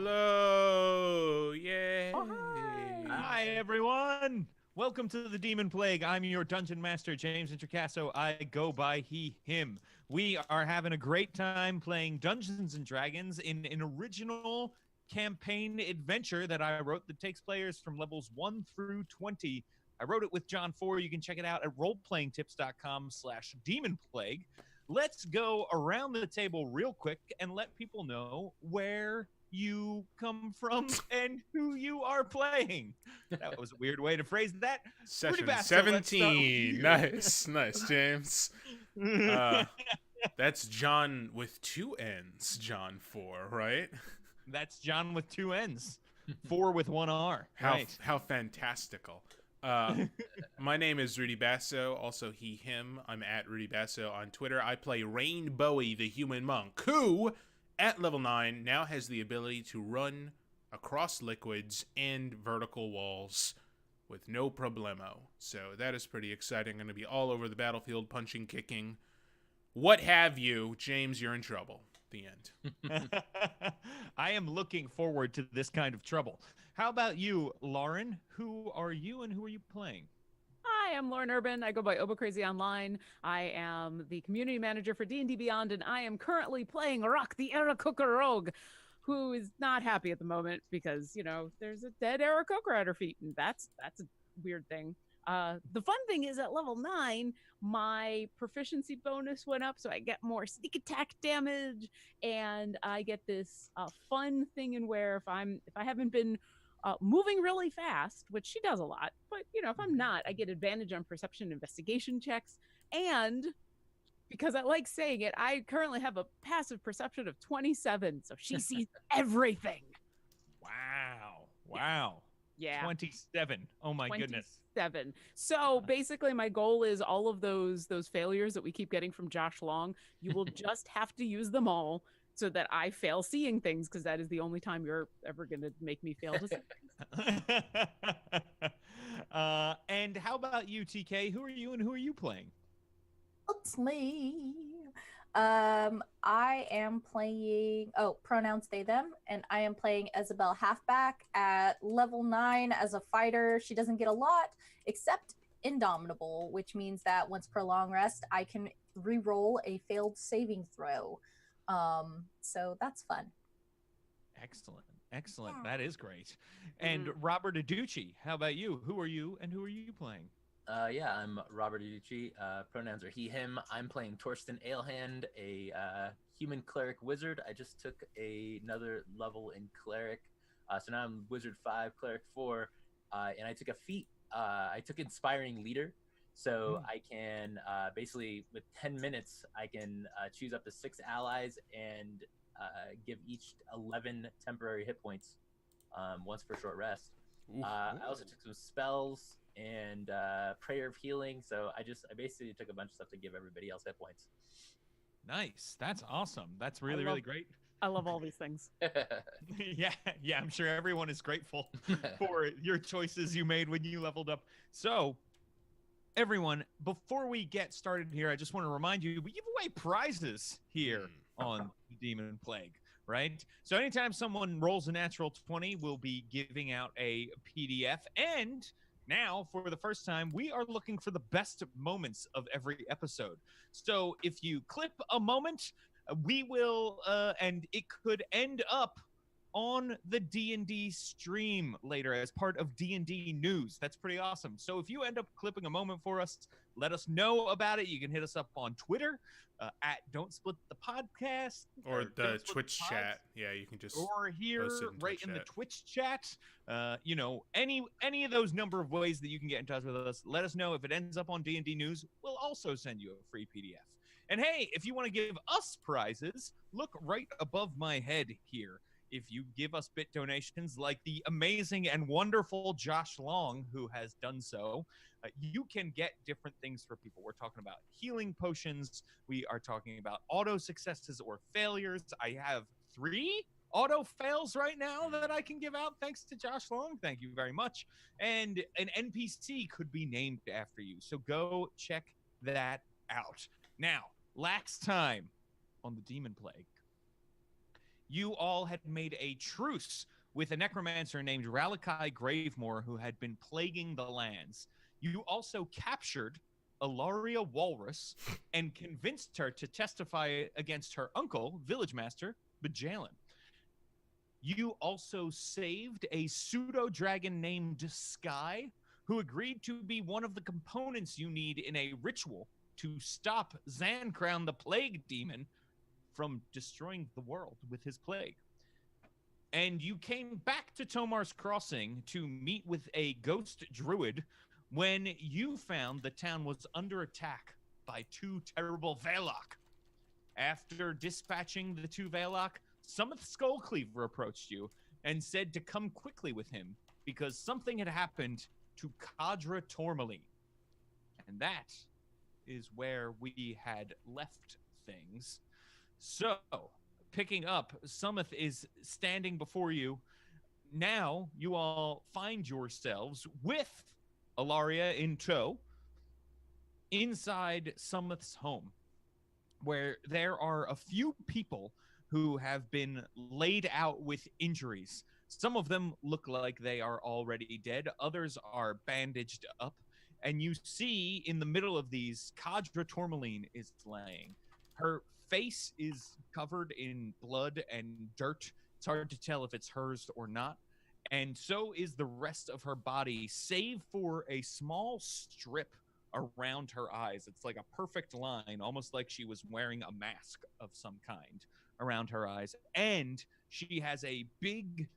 Hello! Yay! Oh, hi. Hi, everyone. Welcome to the Demon Plague. I'm your Dungeon Master, James Intricasso. I go by he, him. We are having a great time playing Dungeons and Dragons in an original campaign adventure that I wrote that takes players from levels 1 through 20. I wrote it with John Ford. You can check it out at roleplayingtips.com/demonplague. Let's go around the table real quick and let people know where you come from and who you are playing. That was a weird way to phrase that. Session Basso, let's start with 17. you. Nice, James. That's John with two N's, John 4, right? That's John with two N's, 4 with one R. How fantastical. My name is Rudy Basso, also he, him. I'm at Rudy Basso on Twitter. I play Rain Bowie, the human monk, who, at level 9, now has the ability to run across liquids and vertical walls with no problemo. So that is pretty exciting. Going to be all over the battlefield, punching, kicking, what have you. James, you're in trouble. The end. I am looking forward to this kind of trouble. How about you, Lauren? Who are you and who are you playing? Hi, I'm Lauren Urban. I go by Oba Crazy Online. I am the community manager for D&D Beyond, and I am currently playing Rock the Aarakocra Rogue, who is not happy at the moment because, you know, there's a dead Aarakocra at her feet, and that's a weird thing. The fun thing is at level 9, my proficiency bonus went up, so I get more sneak attack damage, and I get this fun thing in where if I haven't been moving really fast, which she does a lot, but you know, if I'm not, I get advantage on perception investigation checks, and because I like saying it, I currently have a passive perception of 27, so she sees everything. Wow. Yeah. 27. Oh my goodness. 27. So basically my goal is all of those failures that we keep getting from Josh Long, you will just have to use them all so that I fail seeing things, because that is the only time you're ever going to make me fail to see things. And how about you, TK? Who are you and who are you playing? It's me. I am playing, pronouns they, them, and I am playing Isabel Halfback at level 9 as a fighter. She doesn't get a lot, except Indomitable, which means that once per long rest, I can re-roll a failed saving throw. So that's fun. Excellent. Yeah. That is great. And Robert Aducci, how about you? Who are you and who are you playing? Yeah, I'm Robert Aducci. Pronouns are he, him. I'm playing Torsten Ailhand, a human cleric wizard. I just took another level in cleric. So now I'm wizard 5, cleric 4. And I took a feat. I took inspiring leader. So I can basically, with 10 minutes, I can choose up to 6 allies and give each 11 temporary hit points once per short rest. I also took some spells and prayer of healing. So I basically took a bunch of stuff to give everybody else hit points. Nice. That's awesome. That's really great. I love all these things. Yeah, I'm sure everyone is grateful for your choices you made when you leveled up. So, everyone, before we get started here, I just want to remind you, we give away prizes here on the Demon Plague, right? So anytime someone rolls a natural 20, we'll be giving out a PDF. And now, for the first time, we are looking for the best moments of every episode. So if you clip a moment, we will, and it could end up on the D&D stream later as part of D&D news. That's pretty awesome. So if you end up clipping a moment for us, let us know about it. You can hit us up on Twitter at Don't Split the Podcast. Or the Twitch chat. Yeah, you can just or here right in the Twitch chat. You know, any of those number of ways that you can get in touch with us. Let us know. If it ends up on D&D news, we'll also send you a free PDF. And hey, if you want to give us prizes, look right above my head here. If you give us bit donations like the amazing and wonderful Josh Long, who has done so, you can get different things for people. We're talking about healing potions. We are talking about auto successes or failures. I have 3 auto fails right now that I can give out thanks to Josh Long. Thank you very much. And an NPC could be named after you. So go check that out. Now, last time on the Demon Plague, you all had made a truce with a necromancer named Ralakai Gravemore who had been plaguing the lands. You also captured Ilaria Walrus and convinced her to testify against her uncle, village master, Bajalin. You also saved a pseudo-dragon named Sky, who agreed to be one of the components you need in a ritual to stop Zancrown the Plague Demon from destroying the world with his plague. And you came back to Tomar's Crossing to meet with a ghost druid when you found the town was under attack by 2 terrible Velok. After dispatching the 2 Velok, Summith Skullcleaver approached you and said to come quickly with him because something had happened to Kadra Tourmaline. And that is where we had left things. So, picking up, Summith is standing before you. Now, you all find yourselves with Ilaria in tow inside Summith's home, where there are a few people who have been laid out with injuries. Some of them look like they are already dead. Others are bandaged up. And you see in the middle of these, Kadra Tourmaline is laying. Her face is covered in blood and dirt. It's hard to tell if it's hers or not. And so is the rest of her body, save for a small strip around her eyes. It's like a perfect line, almost like she was wearing a mask of some kind around her eyes. And she has a big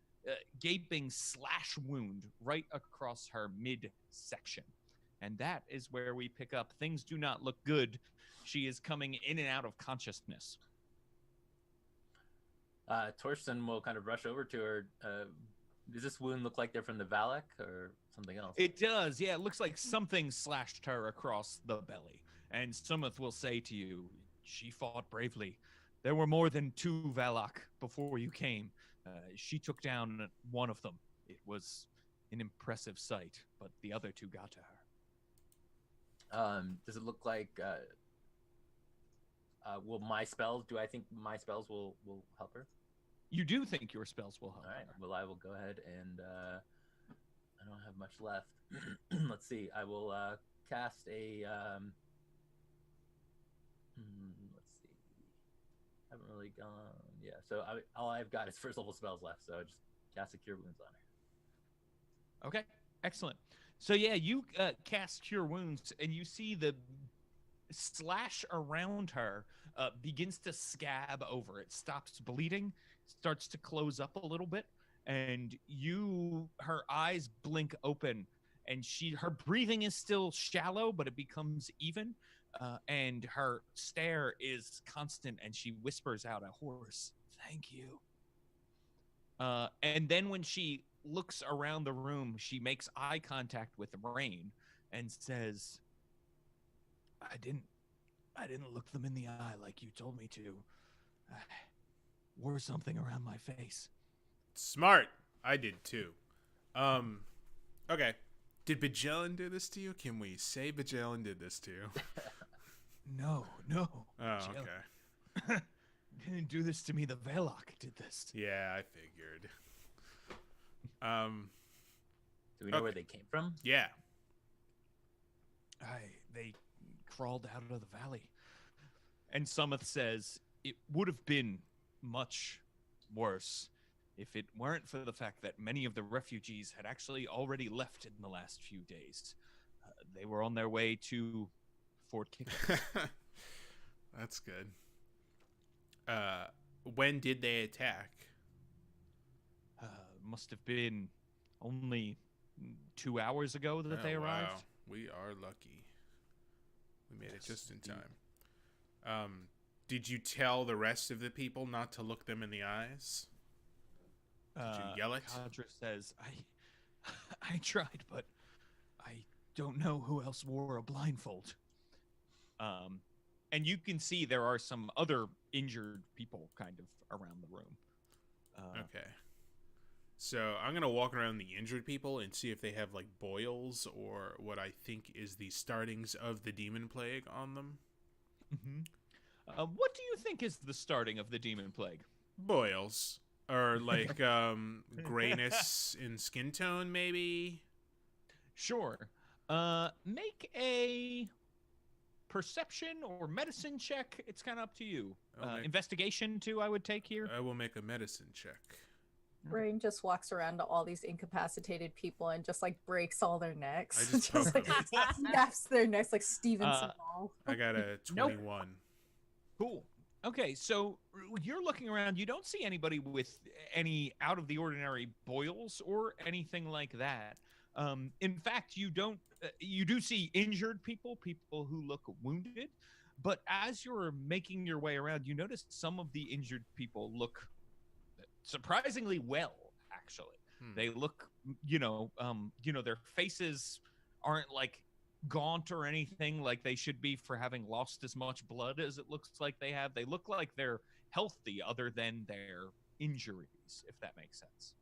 gaping slash wound right across her midsection. And that is where we pick up. Things do not look good. She is coming in and out of consciousness. Torsten will kind of rush over to her. Does this wound look like they're from the Valak or something else? It does, yeah. It looks like something slashed her across the belly. And Summith will say to you, she fought bravely. There were more than 2 Valak before you came. She took down one of them. It was an impressive sight, but the other 2 got to her. Does it look like will my spells? Do I think my spells will help her? You do think your spells will help All right. her. Well, I will go ahead and I don't have much left. Let's see. I will cast a. Let's see. Haven't really gone. Yeah. So all I've got is first level spells left. So I just cast a Cure Wounds on her. Okay, excellent. So yeah, you cast Cure Wounds, and you see the slash around her begins to scab over. It stops bleeding, starts to close up a little bit, and her eyes blink open, and her breathing is still shallow, but it becomes even, and her stare is constant, and she whispers out a hoarse, "Thank you." And then when she looks around the room, she makes eye contact with Rain and says, I didn't look them in the eye like you told me to. I wore something around my face. Smart. I did too. Okay. Did Bajalin do this to you? Can we say Bajalin did this to you? No. Oh, Bajalin okay. didn't do this to me. The Velok did this. Yeah, I figured. Do we know where they came from? Yeah. They crawled out of the valley. And Summith says, it would have been much worse if it weren't for the fact that many of the refugees had actually already left in the last few days. They were on their way to Fort Kicker. That's good. When did they attack? Must have been only 2 hours ago that they arrived. Wow. We are lucky. We made it just in time. Did you tell the rest of the people not to look them in the eyes? Did you yell it? Kadra says, I tried, but I don't know who else wore a blindfold. And you can see there are some other injured people kind of around the room. Okay. So I'm going to walk around the injured people and see if they have like boils or what I think is the startings of the Demonplague on them. Mm-hmm. What do you think is the starting of the Demonplague? Boils. Or like grayness in skin tone, maybe? Sure. Make a perception or medicine check. It's kind of up to you. Investigation too, I would take here. I will make a medicine check. Rain just walks around to all these incapacitated people and just like breaks all their necks. I just poke like them. snaps their necks like Steven Seagal. I got a 21. Cool. Okay, so you're looking around. You don't see anybody with any out of the ordinary boils or anything like that. In fact, you don't. You do see injured people who look wounded. But as you're making your way around, you notice some of the injured people look surprisingly well. Actually, they look. Their faces aren't like gaunt or anything like they should be for having lost as much blood as it looks like they have. They look like they're healthy other than their injuries, if that makes sense.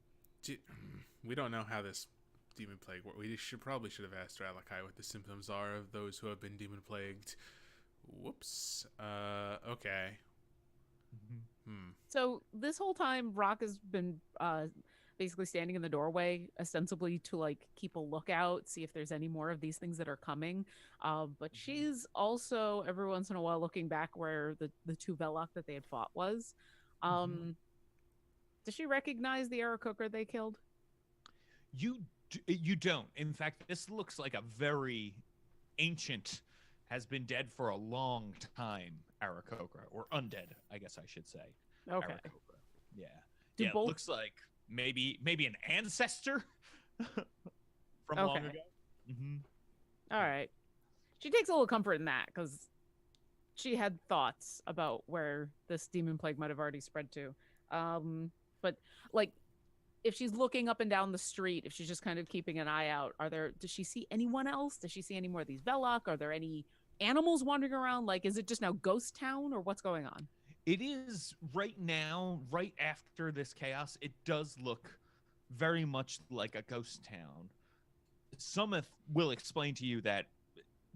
We don't know how this demon plague works. We probably should have asked Ralakai what the symptoms are of those who have been demon plagued. Whoops. Okay. So this whole time, Rock has been basically standing in the doorway, ostensibly to like keep a lookout, see if there's any more of these things that are coming. But she's also every once in a while looking back where the two Velok that they had fought was. Does she recognize the arrow cooker they killed? You don't. In fact, this looks like a very ancient, has been dead for a long time Aarakocra, or undead, I guess I should say. Okay. Aarakocra. Yeah. Do It both- looks like maybe an ancestor from long Okay. ago. All right. She takes a little comfort in that because she had thoughts about where this demon plague might have already spread to. But like, if she's looking up and down the street, if she's just kind of keeping an eye out, does she see anyone else? Does she see any more of these Velok? Are there any animals wandering around? Like, is it just now ghost town or what's going on? It is right now, right after this chaos, it does look very much like a ghost town. Sumith will explain to you that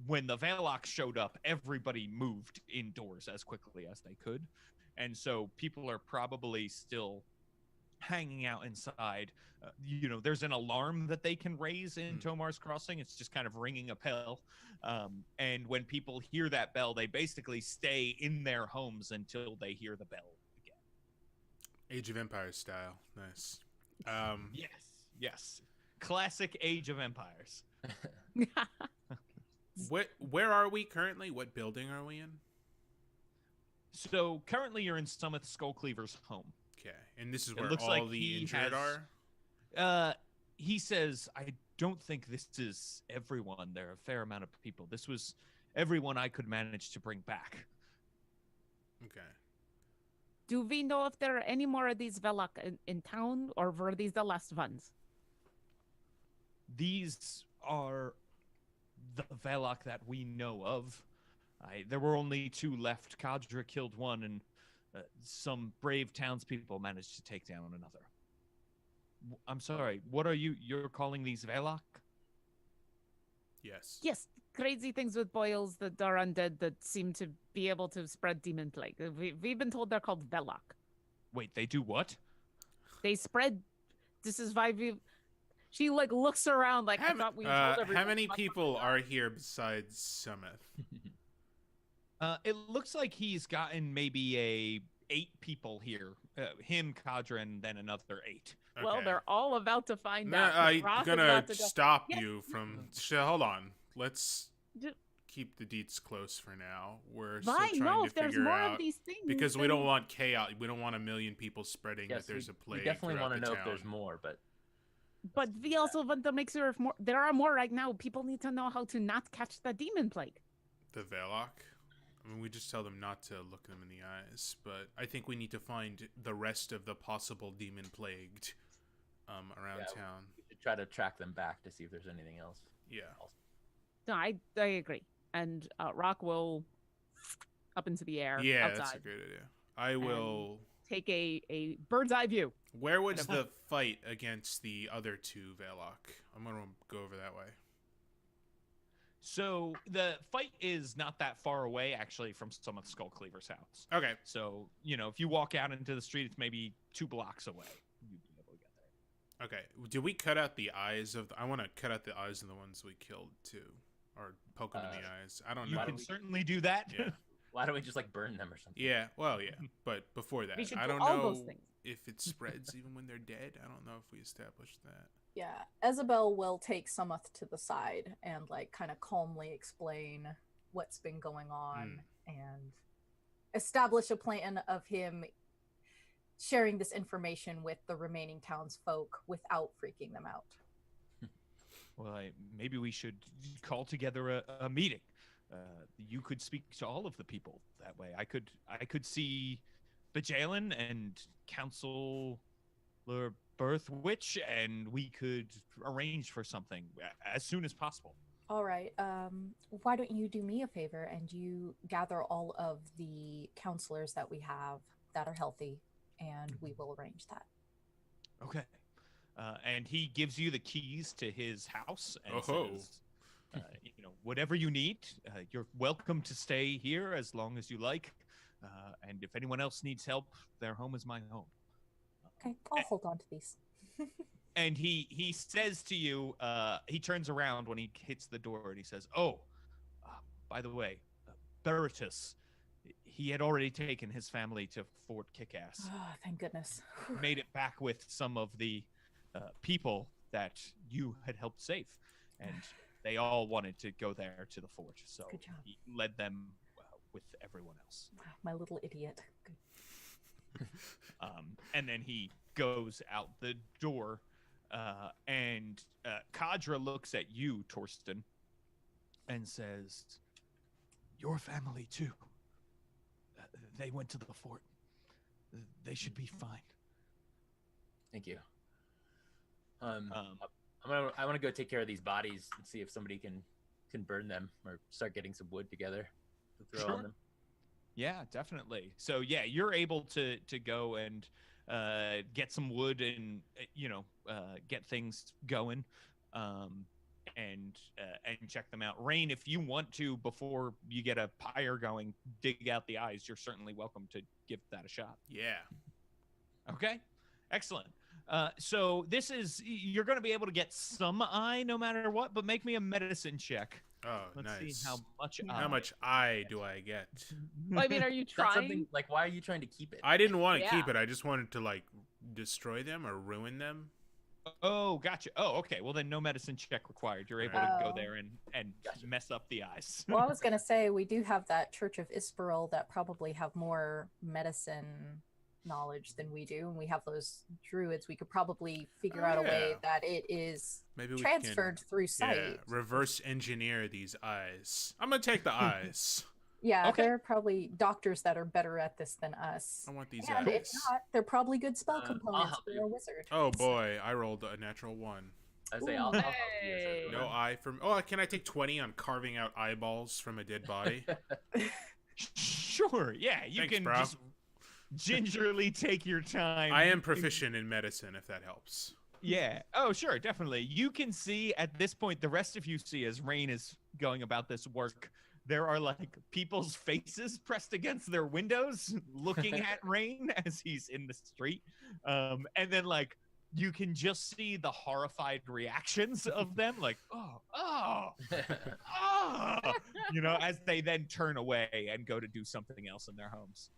when the Velok showed up, everybody moved indoors as quickly as they could. And so people are probably still hanging out inside. There's an alarm that they can raise in Tomar's Crossing. It's just kind of ringing a bell. And when people hear that bell, they basically stay in their homes until they hear the bell again. Age of Empires style. Nice. Yes. Classic Age of Empires. Where are we currently? What building are we in? So currently you're in Sumith Skullcleaver's home. Okay, and this is It where looks all like the he injured has- are? He says, I don't think this is everyone. There are a fair amount of people. This was everyone I could manage to bring back. Okay. Do we know if there are any more of these Velok in town, or were these the last ones? These are the Velok that we know of. There were only two left. Kadra killed one, and some brave townspeople managed to take down another. I'm sorry, what are you? You're calling these Velok? Yes. Yes, crazy things with boils that are undead that seem to be able to spread demon plague. We've been told they're called Velok. Wait, they do what? They spread. This is why we. She like looks around like I thought we told everyone. How many people are here besides Sumith? It looks like he's gotten maybe 8 people here. Him, Kadra, and then another 8. Well, Okay. they're all about to find No, out. 'cause I'm Ross is gonna about to go- stop Yes. you from. Hold on. Let's Ju- keep the deets close for now. We're Why? still trying No, to if there's figure more out of these things. because we then- don't want chaos. We don't want a million people spreading Yes, that there's we, a plague. we definitely want to know if there's more, but But we also want to make sure if more there are more right now. People need to know how to not catch the demon plague. The Velok. I mean, we just tell them not to look them in the eyes, but I think we need to find the rest of the possible demon plagued around Yeah. town. we should try to track them back to see if there's anything else. Yeah. No, I agree. And Rock will up into the air Yeah, that's a outside, great idea. I will. take a bird's eye view. Where was the fight against the other two Velok? I'm gonna go over that way. So the fight is not that far away, actually, from some of Skullcleaver's house. Okay. So, if you walk out into the street, it's maybe 2 blocks away. You'd be able to get there. Okay. Do we cut out the eyes of? I want to cut out the eyes of the ones we killed too, or poke them in the eyes. I don't You know. can certainly do that. Yeah. Why don't we just like burn them or something? Yeah. Well, yeah. But before that, We should I do don't all know those things. if it spreads even when they're dead. I don't know if we established that. Yeah, Isabel will take Sumoth to the side and like kind of calmly explain what's been going on and establish a plan of him sharing this information with the remaining townsfolk without freaking them out. Well, maybe we should call together a meeting. You could speak to all of the people that way. I could see Bajalin and Councilor Birth Witch, and we could arrange for something as soon as possible. All right. Why don't you do me a favor and you gather all of the counselors that we have that are healthy, and we will arrange that. Okay. And he gives you the keys to his house and says, whatever you need, you're welcome to stay here as long as you like. And if anyone else needs help, their home is my home. Okay, I'll hold on to these. And he says to you, he turns around when he hits the door and he says, by the way, Beritus, he had already taken his family to Fort Kickass. Oh, thank goodness. Made it back with some of the people that you had helped save. And they all wanted to go there to the fort. So Good job. he led them with everyone else. Wow, my little idiot. Good. And then he goes out the door, and Kadra looks at you, Torsten, and says, "Your family too. They went to the fort. They should be fine." Thank you. I want to go take care of these bodies and see if somebody can burn them or start getting some wood together to throw on them. Yeah, definitely. So yeah, you're able to go and get some wood and get things going, and check them out. Rain, if you want to, before you get a pyre going, dig out the eyes, you're certainly welcome to give that a shot. Yeah. Okay, excellent. So this is, you're going to be able to get some eye no matter what, but make me a medicine check. Oh, Let's nice. see how much eye. How much eye do I get? Well, I mean, are you That's trying? something like, why are you trying to keep it? I didn't want to Yeah. keep it. I just wanted to like destroy them or ruin them. Oh, gotcha. Oh, okay. Well, then no medicine check required. You're able to go Oh. there and Gotcha. mess up the eyes. Well, I was going to say, we do have that Church of Isperil that probably have more medicine knowledge than we do. And we have those druids. We could probably figure out a way yeah. that it is Maybe we transferred can, through sight. reverse engineer these eyes. I'm gonna take the eyes. Yeah, Okay. there are probably doctors that are better at this than us. I want these And if eyes. not, they're probably good spell I'll components help for you. a wizard. Oh boy, I rolled a natural 1. I say I'll help you. as Hey. No everyone. eye from. Oh, can I take 20 on carving out eyeballs from a dead body? Sure. Yeah, you Thanks, can bro. just gingerly take your time. I am proficient in medicine, if that helps. Yeah. Oh, sure, definitely. You can see at this point, the rest of you see as Rain is going about this work, there are like people's faces pressed against their windows looking at Rain as he's in the street. And then like you can just see the horrified reactions of them, like, oh, as they then turn away and go to do something else in their homes.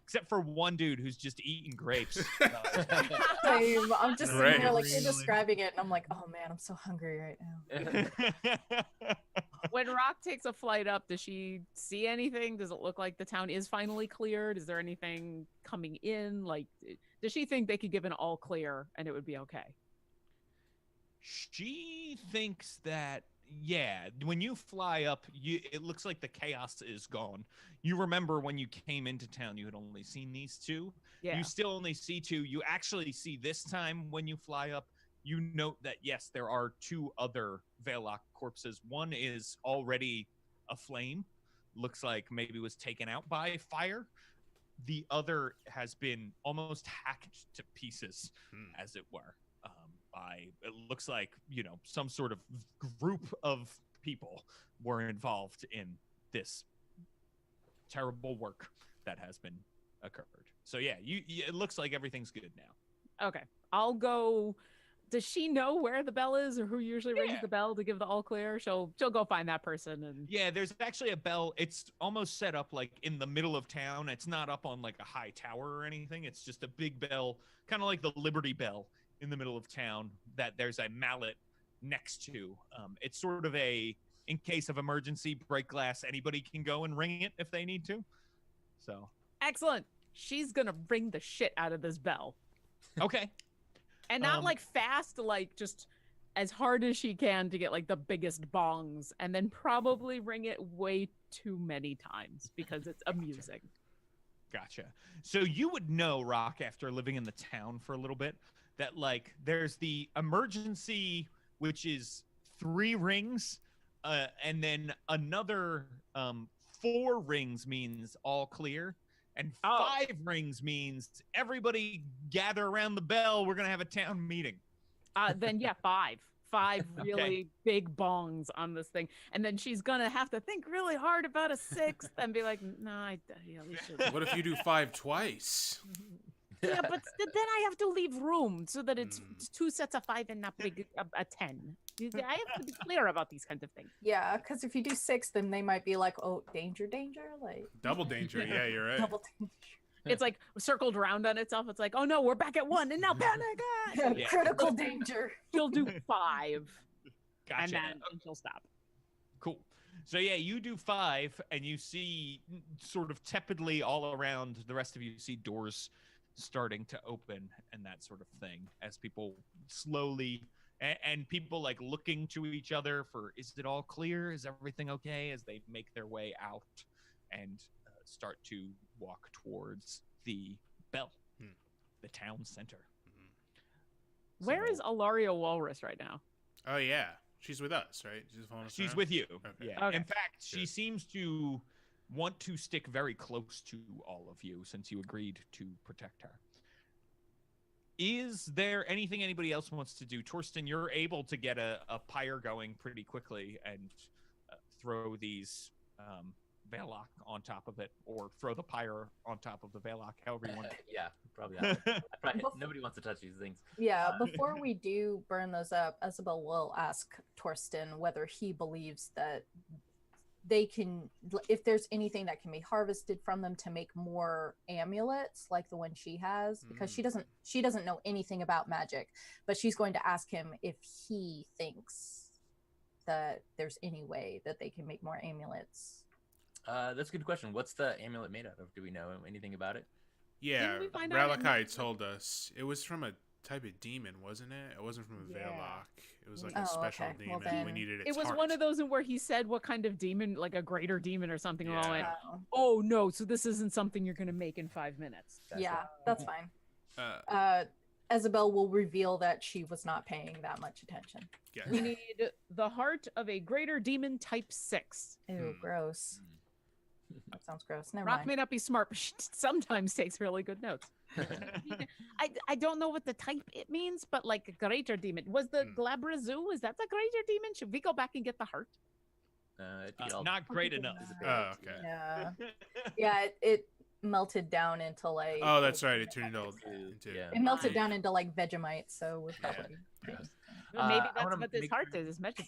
Except for one dude who's just eating grapes. Same. I'm just sitting here like you're Really? describing it, and I'm like, oh man, I'm so hungry right now. When Rock takes a flight up, does she see anything? Does it look like the town is finally cleared? Is there anything coming in? Like, does she think they could give an all clear and it would be okay? She thinks that, yeah, when you fly up, it looks like the chaos is gone. You remember when you came into town, you had only seen these two. Yeah. You still only see two. You actually see this time when you fly up, you note that, yes, there are 2 other Veillock corpses. One is already aflame. Looks like maybe was taken out by fire. The other has been almost hacked to pieces, as it were, by, it looks like, some sort of group of people were involved in this terrible work that has been occurred. So yeah, it looks like everything's good now. Okay, I'll go. Does she know where the bell is, or who usually rings the bell to give the all clear? She'll go find that person. And yeah, there's actually a bell. It's almost set up like in the middle of town. It's not up on like a high tower or anything. It's just a big bell, kind of like the Liberty Bell in the middle of town that there's a mallet next to. It's sort of a, in case of emergency, break glass, anybody can go and ring it if they need to. So excellent. She's gonna ring the shit out of this bell. Okay. And not like fast, like just as hard as she can to get like the biggest bongs, and then probably ring it way too many times because it's amusing. Gotcha. So you would know, Rock, after living in the town for a little bit, that like there's the emergency, which is 3 rings, and then another 4 rings means all clear. And 5 rings means everybody gather around the bell. We're going to have a town meeting. Then yeah, 5 really big bongs on this thing. And then she's going to have to think really hard about a 6th and be like, no, I really should. What if you do 5 twice? Yeah, but then I have to leave room so that it's 2 sets of 5 and not big a 10. I have to be clear about these kinds of things. Yeah, because if you do 6, then they might be like, "Oh, danger, like Double danger. Yeah, you're right. double danger." It's like circled around on itself. It's like, oh no, we're back at 1 and now panic. Yeah. Critical danger. She'll do 5 Gotcha. and then she'll stop. Cool. So yeah, you do 5, and you see sort of tepidly all around the rest of you see doors starting to open and that sort of thing as people slowly and people like looking to each other for, is it all clear? Is everything okay? As they make their way out and start to walk towards the bell, the town center. Where is Alaria Walrus right now? Oh yeah, she's with us, right? She's following us She's around? with you. Okay. Yeah. Okay. In fact, she Good. seems to want to stick very close to all of you since you agreed to protect her. Is there anything anybody else wants to do? Torsten, you're able to get a pyre going pretty quickly and throw these Veillock on top of it, or throw the pyre on top of the Veillock, however you want to. Yeah, probably. Nobody wants to touch these things. Yeah, before we do burn those up, Isabel will ask Torsten whether he believes that they can, if there's anything that can be harvested from them to make more amulets like the one she has, because she doesn't know anything about magic, but she's going to ask him if he thinks that there's any way that they can make more amulets. That's a good question. What's the amulet made out of? Do we know anything about it? Yeah, Didn't we find out in Ralakai told us it was from a type of demon, wasn't it? It wasn't from a Veillock. It was like a special okay. Well, demon. then- We needed its It was heart. one of those where he said what kind of demon, like a greater demon or something. And I went, Oh, oh no, so this isn't something you're going to make in 5 minutes. yeah, that's fine. Uh, Isabel will reveal that she was not paying that much attention. yeah. We need the heart of a greater demon type 6. Ew, gross. That sounds gross. Never Rock mind. may not be smart, but she sometimes takes really good notes. I don't know what the type it means, but like a greater demon. Was the Glabrazoo, is that the greater demon? Should we go back and get the heart? Not great enough. Oh, okay. Yeah, yeah. It melted down into like. Oh, that's right. It turned into. Yeah. It melted down into like Vegemite, so we're probably. Well, maybe I that's wanna what this make heart sure- is measured.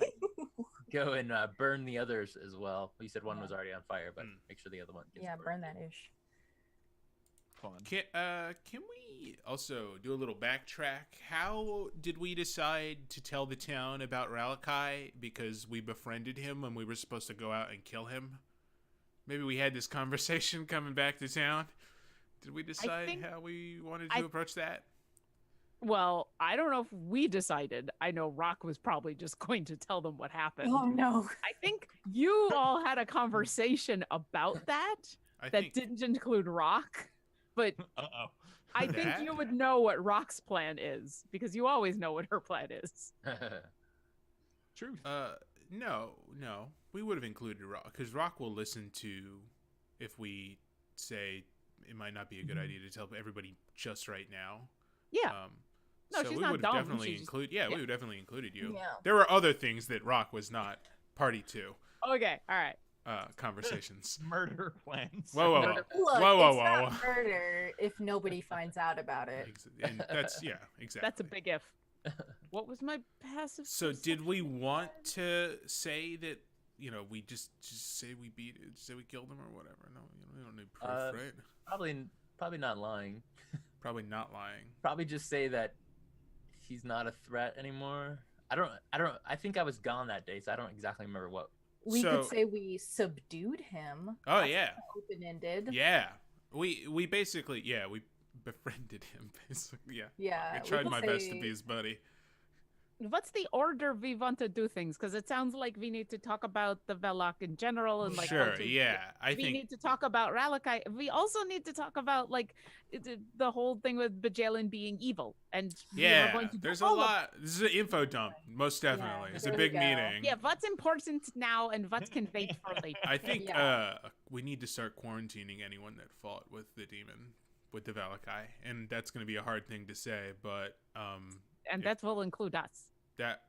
Go and burn the others as well. You said one was already on fire, but make sure the other one gets Yeah, burned. burn that ish. Fun. Can we also do a little backtrack? How did we decide to tell the town about Ralakai? Because we befriended him when we were supposed to go out and kill him? Maybe we had this conversation coming back to town. Did we decide think- how we wanted to approach that? Well, I don't know if we decided. I know Rock was probably just going to tell them what happened. Oh no! I think you all had a conversation about that I that think didn't include Rock, but Uh-oh. I think That? you would know what Rock's plan is because you always know what her plan is. Truth. no. We would have included Rock because Rock will listen to if we say it might not be a good idea to tell everybody just right now. Yeah. No, so she's we not would dumb. have definitely She's just- included. Yeah, we would definitely included you. Yeah. There were other things that Rock was not party 2 Okay, all right. conversations. Murder plans. Whoa, whoa, whoa. Murder. Look, Whoa, it's whoa, not whoa. murder if nobody finds out about it. And that's exactly. That's a big if. What was my passive? So did we perception? want to say that, we just say we beat it, say we killed him or whatever? No, we don't need proof, right? Probably not lying. Probably not lying. Probably just say that he's not a threat anymore. I think I was gone that day, so I don't exactly remember what. We So- could say we subdued him. Oh, That's yeah. open-ended. Yeah. We basically, we befriended him, basically. Yeah. Yeah. I we tried could my best to say- be his buddy. What's the order we want to do things? Because it sounds like we need to talk about the Velok in general and like how Sure, to- yeah. I we think need to talk about Ralakai. We also need to talk about like the whole thing with Bajalin being evil, and we are yeah, going to do there's a all of- lot. This is an info dump, most definitely. It's a there big we go. meeting. Yeah, what's important now and what's conveyed for later. I think Yeah. we need to start quarantining anyone that fought with the demon, with the Valakai, and that's going to be a hard thing to say, but And yeah. that will include us. that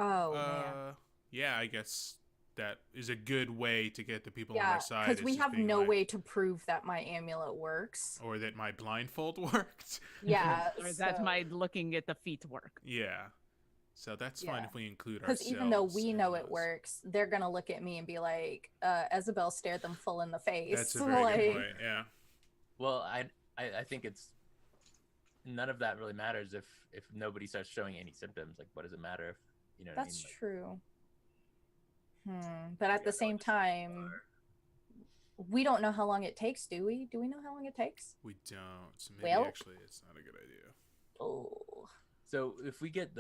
Oh man. yeah, I guess that is a good way to get the people on Yeah, our side. because is we just have being no like- way to prove that my amulet works. or that my blindfold worked. Yeah. Or that so- my looking at the feet work. Yeah, so that's fine Yeah. if we include ourselves. Because even though we in know it those. works, they're gonna look at me and be like, Isabel stared them full in the face. That's a very good point. Yeah. Well, I think it's none of that really matters if nobody starts showing any symptoms. Like, what does it matter if you know? That's what I mean? true. But at the same time, we don't know how long it takes, do we? Do we know how long it takes? We don't. So maybe Well- actually it's not a good idea. Oh. So if we get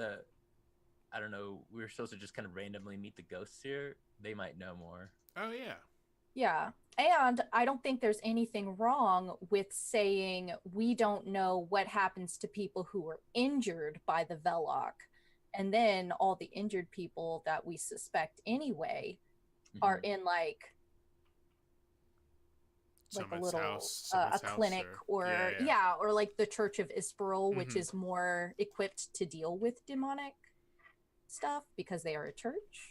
I don't know, we were supposed to just kind of randomly meet the ghosts here. They might know more. Oh yeah. Yeah. And I don't think there's anything wrong with saying we don't know what happens to people who were injured by the Velok. And then all the injured people that we suspect anyway are Mhm. in like a Someone's little house, a someone's house clinic or yeah. or like the Church of Isperl, which Mhm. is more equipped to deal with demonic stuff because they are a church.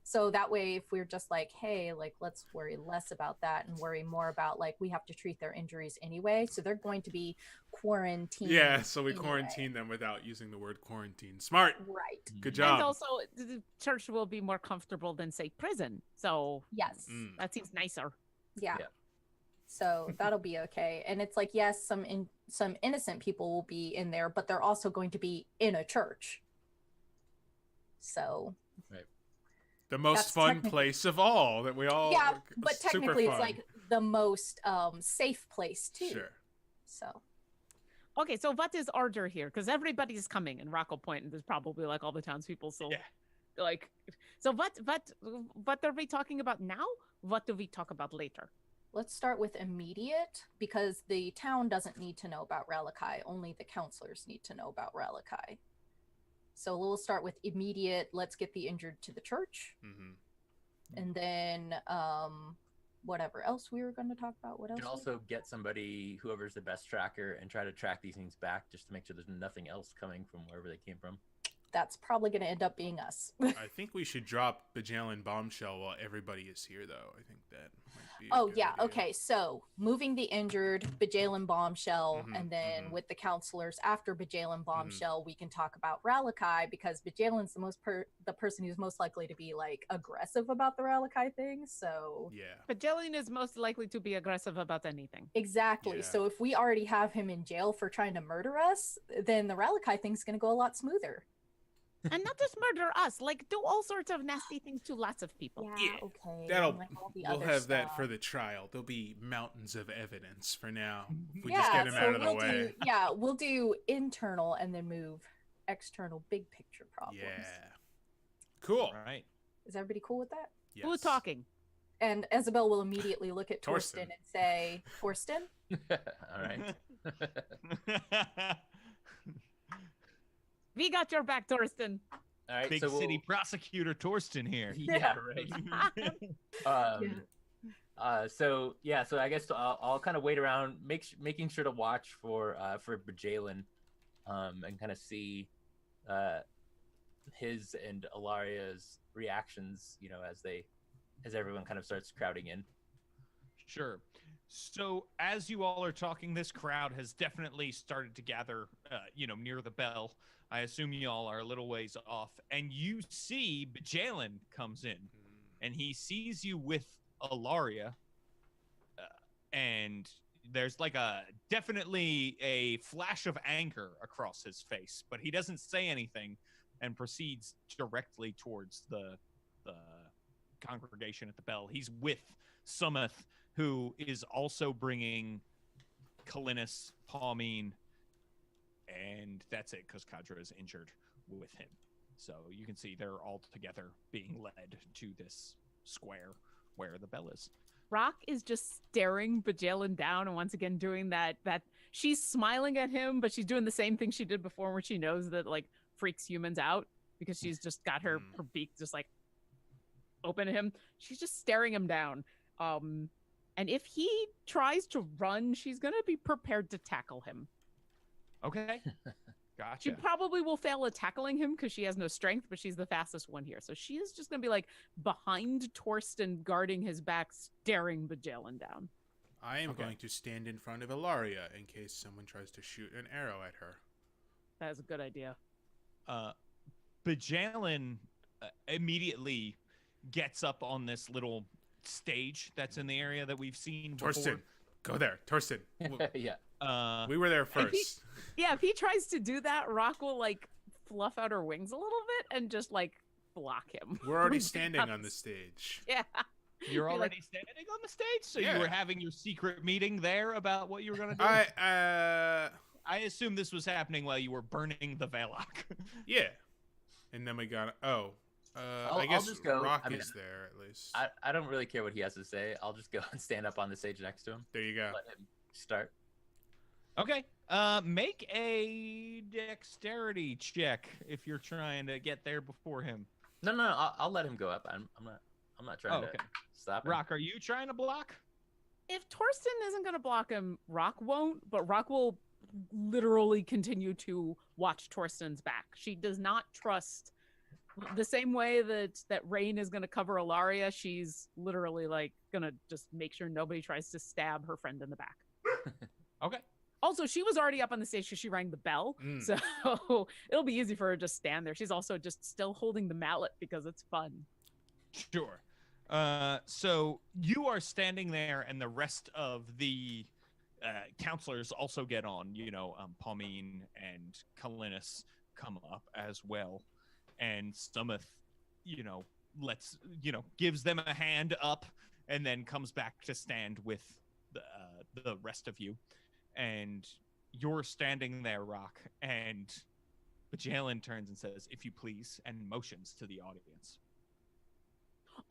So that way, if we're just like, hey, like let's worry less about that and worry more about like we have to treat their injuries anyway, so they're going to be quarantined. Yeah, so we anyway. quarantine them without using the word quarantine. Smart. Right. Good Mhm. job. And also, the church will be more comfortable than, say, prison. So Yes. Mm. that seems nicer. Yeah. Yeah. So that'll be okay. And it's like, yes, some innocent people will be in there, but they're also going to be in a church. So The most That's fun technically- place of all that we all. yeah, but super technically it's fun. like the most safe place too. Sure. So Okay, so what is order here? Because everybody's coming in Rockall Point, and there's probably like all the townspeople. So, Yeah. like, so what are we talking about now? What do we talk about later? let's start with immediate because the town doesn't need to know about Ralakai. Only the counselors need to know about Ralakai. So we'll start with immediate. Let's get the injured to the church. hmm And then whatever else we were going to talk about. What You else? can also get somebody, whoever's the best tracker, and try to track these things back just to make sure there's nothing else coming from wherever they came from. That's probably going to end up being us. I think we should drop Bajalin Bombshell while everybody is here, though. I think that might be. a Oh good yeah, idea. okay. So moving the injured, Bajalin Bombshell, Mhm, and then mhm. with the counselors after Bajalin Bombshell, we can talk about Ralakai because Bajalin's the person who's most likely to be like aggressive about the Ralakai thing. So Yeah. But Jillian is most likely to be aggressive about anything. exactly. Yeah. So if we already have him in jail for trying to murder us, then the Ralakai thing's gonna go a lot smoother. And not just murder us, like do all sorts of nasty things to lots of people. Yeah, okay. That'll. and, like, all the We'll other have that stuff. for the trial. There'll be mountains of evidence for now. If we yeah, just get him so out of the we'll way. do we'll do internal and then move external big picture problems. Yeah. Cool. All right. Is everybody cool with that? Yes. Who's talking? And Isabel will immediately look at Torsten Torsten. and say, Torsten? All right. We got your back, Torsten. All right. Big so city prosecutor Torsten here. Yeah, right. So I guess I'll kind of wait around, making sure to watch for Bajalin, and kind of see his and Alaria's reactions, as everyone kind of starts crowding in. Sure. So as you all are talking, this crowd has definitely started to gather, near the bell. I assume you all are a little ways off, and you see Bjalen comes in, and he sees you with Alaria, and there's like definitely a flash of anger across his face, but he doesn't say anything and proceeds directly towards the congregation at the bell. He's with Summoth, who is also bringing Kalinis, Palmine, and that's it, because Kadra is injured with him. So you can see they're all together being led to this square where the bell is. Rock is just staring Bjalen down and once again doing that she's smiling at him, but she's doing the same thing she did before where she knows that like freaks humans out because she's just got her beak just like open to him. She's just staring him down. And if he tries to run, she's going to be prepared to tackle him. Okay. Gotcha. She probably will fail at tackling him because she has no strength, but she's the fastest one here. So she is just going to be like behind Torsten, guarding his back, staring Bjalen down. I am going to stand in front of Ilaria in case someone tries to shoot an arrow at her. That is a good idea. Bjalen immediately gets up on this little stage that's in the area that we've seen before. Torsten, go there. Torsten. Yeah. We were there first. If he tries to do that, Rock will like fluff out her wings a little bit and just like block him. We're already standing on the stage. Yeah. You're already standing on the stage? So you were having your secret meeting there about what you were going to do? I assume this was happening while you were burning the Velok. Yeah. And then we got... I guess Rock is there, at least. I don't really care what he has to say. I'll just go and stand up on the stage next to him. There you go. Let him start. Okay. Make a dexterity check if you're trying to get there before him. No. I'll let him go up. I'm not trying to stop him. Rock, are you trying to block? If Torsten isn't going to block him, Rock won't, but Rock will literally continue to watch Torsten's back. She does not trust... The same way that Rain is going to cover Alaria, she's literally like going to just make sure nobody tries to stab her friend in the back. Okay. Also, she was already up on the stage because she rang the bell. So it'll be easy for her to just stand there. She's also just still holding the mallet because it's fun. Sure. So you are standing there and the rest of the counselors also get on. Palmine and Kalinis come up as well. And Summoth, gives them a hand up and then comes back to stand with the rest of you. And you're standing there, Rock, and Bjalen turns and says, "If you please," and motions to the audience.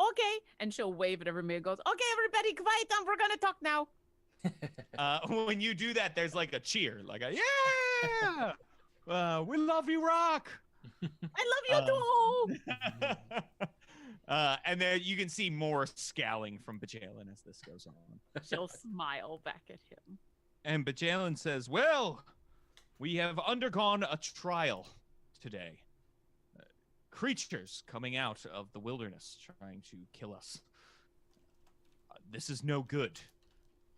Okay. And she'll wave at everybody and goes, "Okay, everybody, quiet down. We're going to talk now." When you do that, there's like a cheer, like a, yeah! We love you, Rock! I love you too. And then you can see more scowling from Bjalen as this goes on. She'll smile back at him. And Bjalen says, "Well, we have undergone a trial today. Creatures coming out of the wilderness trying to kill us. This is no good.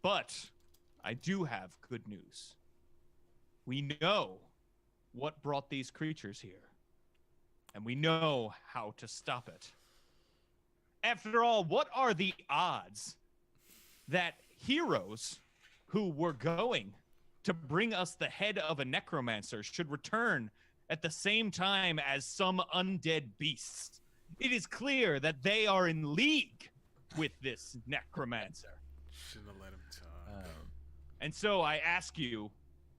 But I do have good news. We know what brought these creatures here. And we know how to stop it. After all, what are the odds that heroes who were going to bring us the head of a necromancer should return at the same time as some undead beasts? It is clear that they are in league with this necromancer. Shouldn't have let him talk. And so I ask you,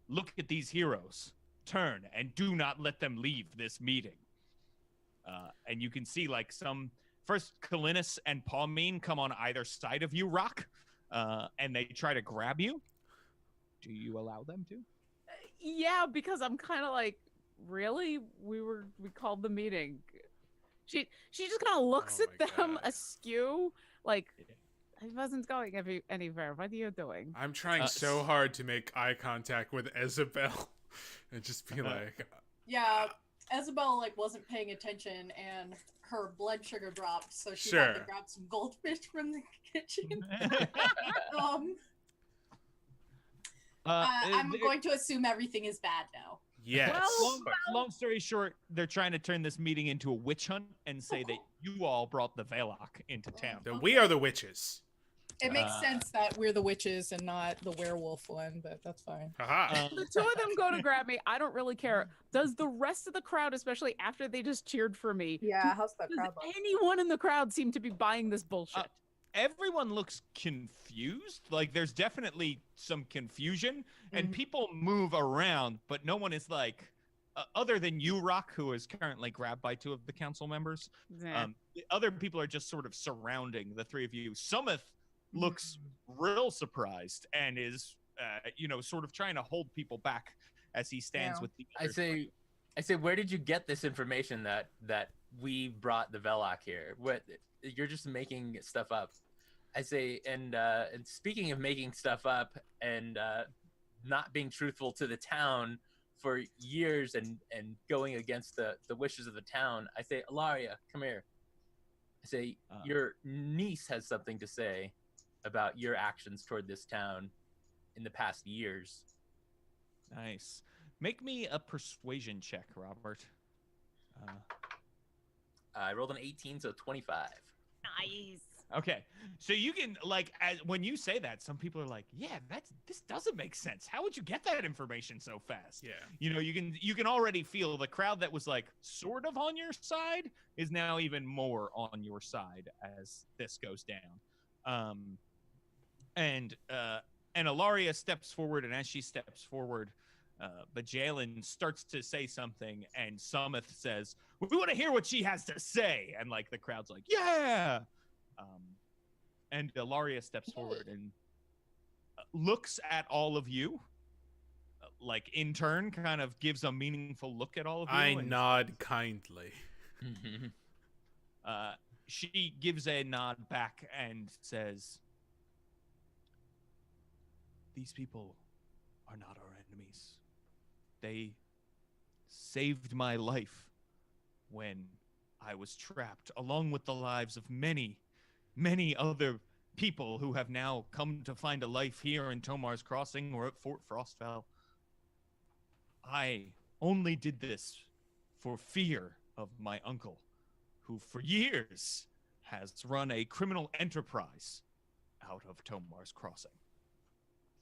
look at these heroes, turn, and do not let them leave this meeting." And you can see like first Kalinis and Palmine come on either side of you, Rock, and they try to grab you. Do you allow them to? Yeah, because I'm kind of like, really? We called the meeting. She just kind of looks at them askew, like, I wasn't going anywhere. What are you doing? I'm trying so hard to make eye contact with Isabel and just be like... Yeah, Isabel like wasn't paying attention and her blood sugar dropped, so she Sure. had to grab some goldfish from the kitchen. I'm going to assume everything is bad now. Yes. Long story short, they're trying to turn this meeting into a witch hunt and say that you all brought the Velok into town. Then we are the witches. It makes sense that we're the witches and not the werewolf one, but that's fine. Haha. The two of them go to grab me. I don't really care. Does the rest of the crowd, especially after they just cheered for me, Yeah, how's that does crowd look? anyone in the crowd seem to be buying this bullshit? Everyone looks confused. Like there's definitely some confusion, and people move around, but no one is like, other than you, Rock, who is currently grabbed by two of the council members. Yeah. The other people are just sort of surrounding the three of you. Sumith looks real surprised and is, sort of trying to hold people back as he stands with the others. I say, where did you get this information that we brought the Velok here? What, you're just making stuff up. I say, and speaking of making stuff up and not being truthful to the town for years and going against the wishes of the town, I say, Ilaria, come here. I say, your niece has something to say about your actions toward this town in the past years. Nice. Make me a persuasion check, Robert. I rolled an 18, so 25. Nice. Okay, so you can when you say that, some people are like, "Yeah, this doesn't make sense. How would you get that information so fast?" Yeah. You can already feel the crowd that was like sort of on your side is now even more on your side as this goes down. And Ilaria steps forward, and as she steps forward, Bajalin starts to say something, and Sumith says, "We want to hear what she has to say," and like the crowd's like, "Yeah." And Ilaria steps forward and looks at all of you, like in turn, kind of gives a meaningful look at all of you. I nod kindly. She gives a nod back and says, "These people are not our enemies. They saved my life when I was trapped, along with the lives of many other people who have now come to find a life here in Tomar's Crossing or at Fort Frostfell. I only did this for fear of my uncle, who for years has run a criminal enterprise out of Tomar's Crossing.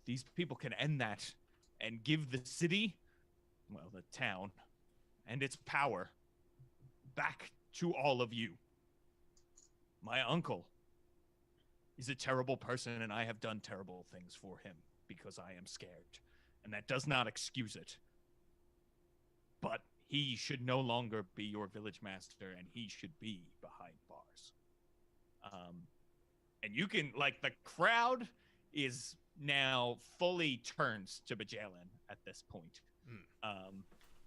These people can end that and give the city, well, the town, and its power back to all of you. My uncle is a terrible person, and I have done terrible things for him because I am scared, and that does not excuse it. But he should no longer be your village master, and he should be behind bars." And you can, the crowd is now fully turns to Bajalin at this point.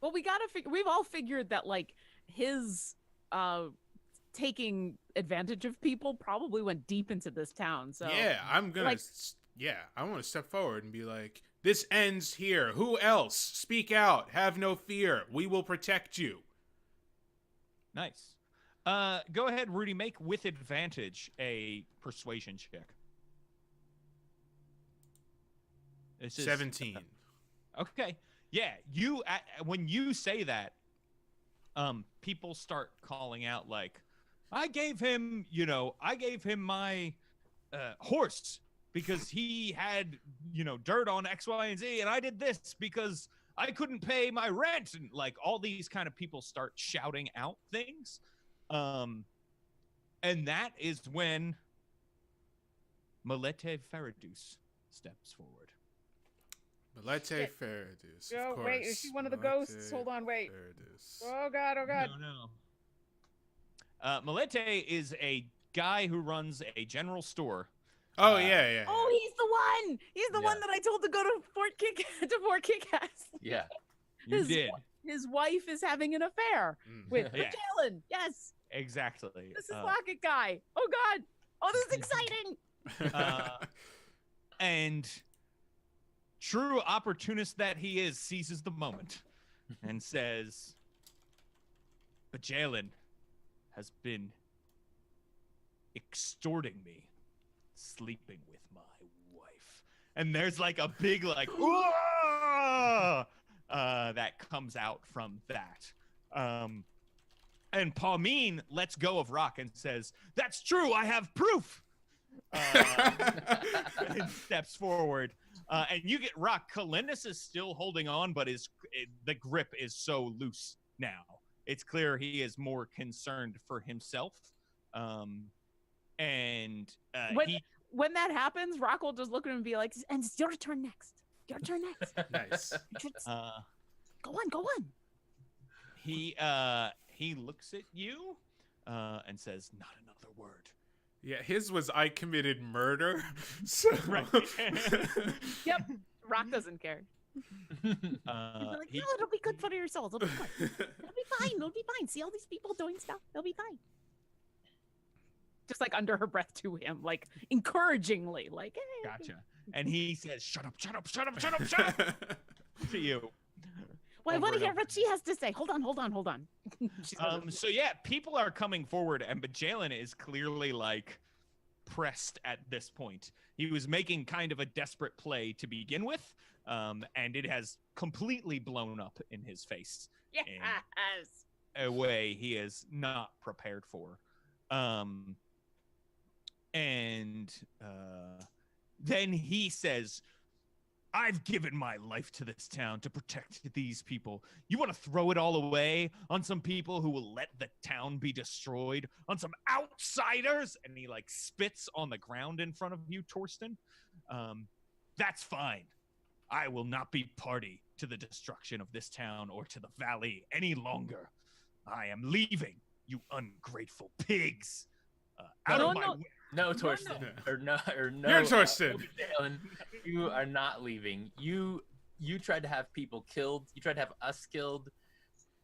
Well, we've all figured that his taking advantage of people probably went deep into this town. So yeah, I'm gonna. I want to step forward and be like, "This ends here. Who else? Speak out. Have no fear. We will protect you." Nice. Go ahead, Rudy. Make with advantage a persuasion check. This is 17. Okay. Yeah, when you say that, people start calling out like, I gave him my horse because he had, dirt on X, Y, and Z, and I did this because I couldn't pay my rent, and all these kind of people start shouting out things. And that is when Malete Faradus steps forward. Malete Faradus. Oh, of course. wait, is she one of the ghosts? Hold on, wait. Faradus. Oh god, oh god. No. Malete is a guy who runs a general store. Oh, yeah. Oh, he's the one. He's the one that I told to go to Fort Kick-Ass. Yeah. You did. His wife is having an affair with Yeah. Jalen. Yes. Exactly. This is Locket Guy. Oh god. Oh, this is exciting. And true opportunist that he is seizes the moment and says, Jalen has been extorting me, sleeping with my wife. And there's like a big like that comes out from that. And Pauline lets go of Rock and says, "That's true, I have proof." And steps forward. And you get Rock. Kalinus is still holding on, but the grip is so loose now. It's clear he is more concerned for himself. When that happens, Rock will just look at him and be like, "And it's your turn next. Your turn next." Nice. Go on. He looks at you and says, "Not another word." Yeah, his was I committed murder. So Right. Yep. Rock doesn't care. He'll be like, "No, it'll be good for your souls. It'll be good. It'll be fine. It'll be fine. See all these people doing stuff? They'll be fine." Just like under her breath to him, like encouragingly, like, "Hey." Gotcha. And he says, "Shut up, shut up, shut up, shut up, shut up," to you. Well, I want to Over hear and what she has to say. Hold on. So yeah, people are coming forward, but Jalen is clearly like pressed at this point. He was making kind of a desperate play to begin with, and it has completely blown up in his face Yes. in a way he is not prepared for. Then he says, "I've given my life to this town to protect these people. You want to throw it all away on some people who will let the town be destroyed? On some outsiders?" And he like spits on the ground in front of you, Torsten. That's fine. I will not be party to the destruction of this town or to the valley any longer. I am leaving, you ungrateful pigs. Out of my way. No, Torsten. Or no. You're Torsten. Jalen, you are not leaving. You tried to have people killed. You tried to have us killed.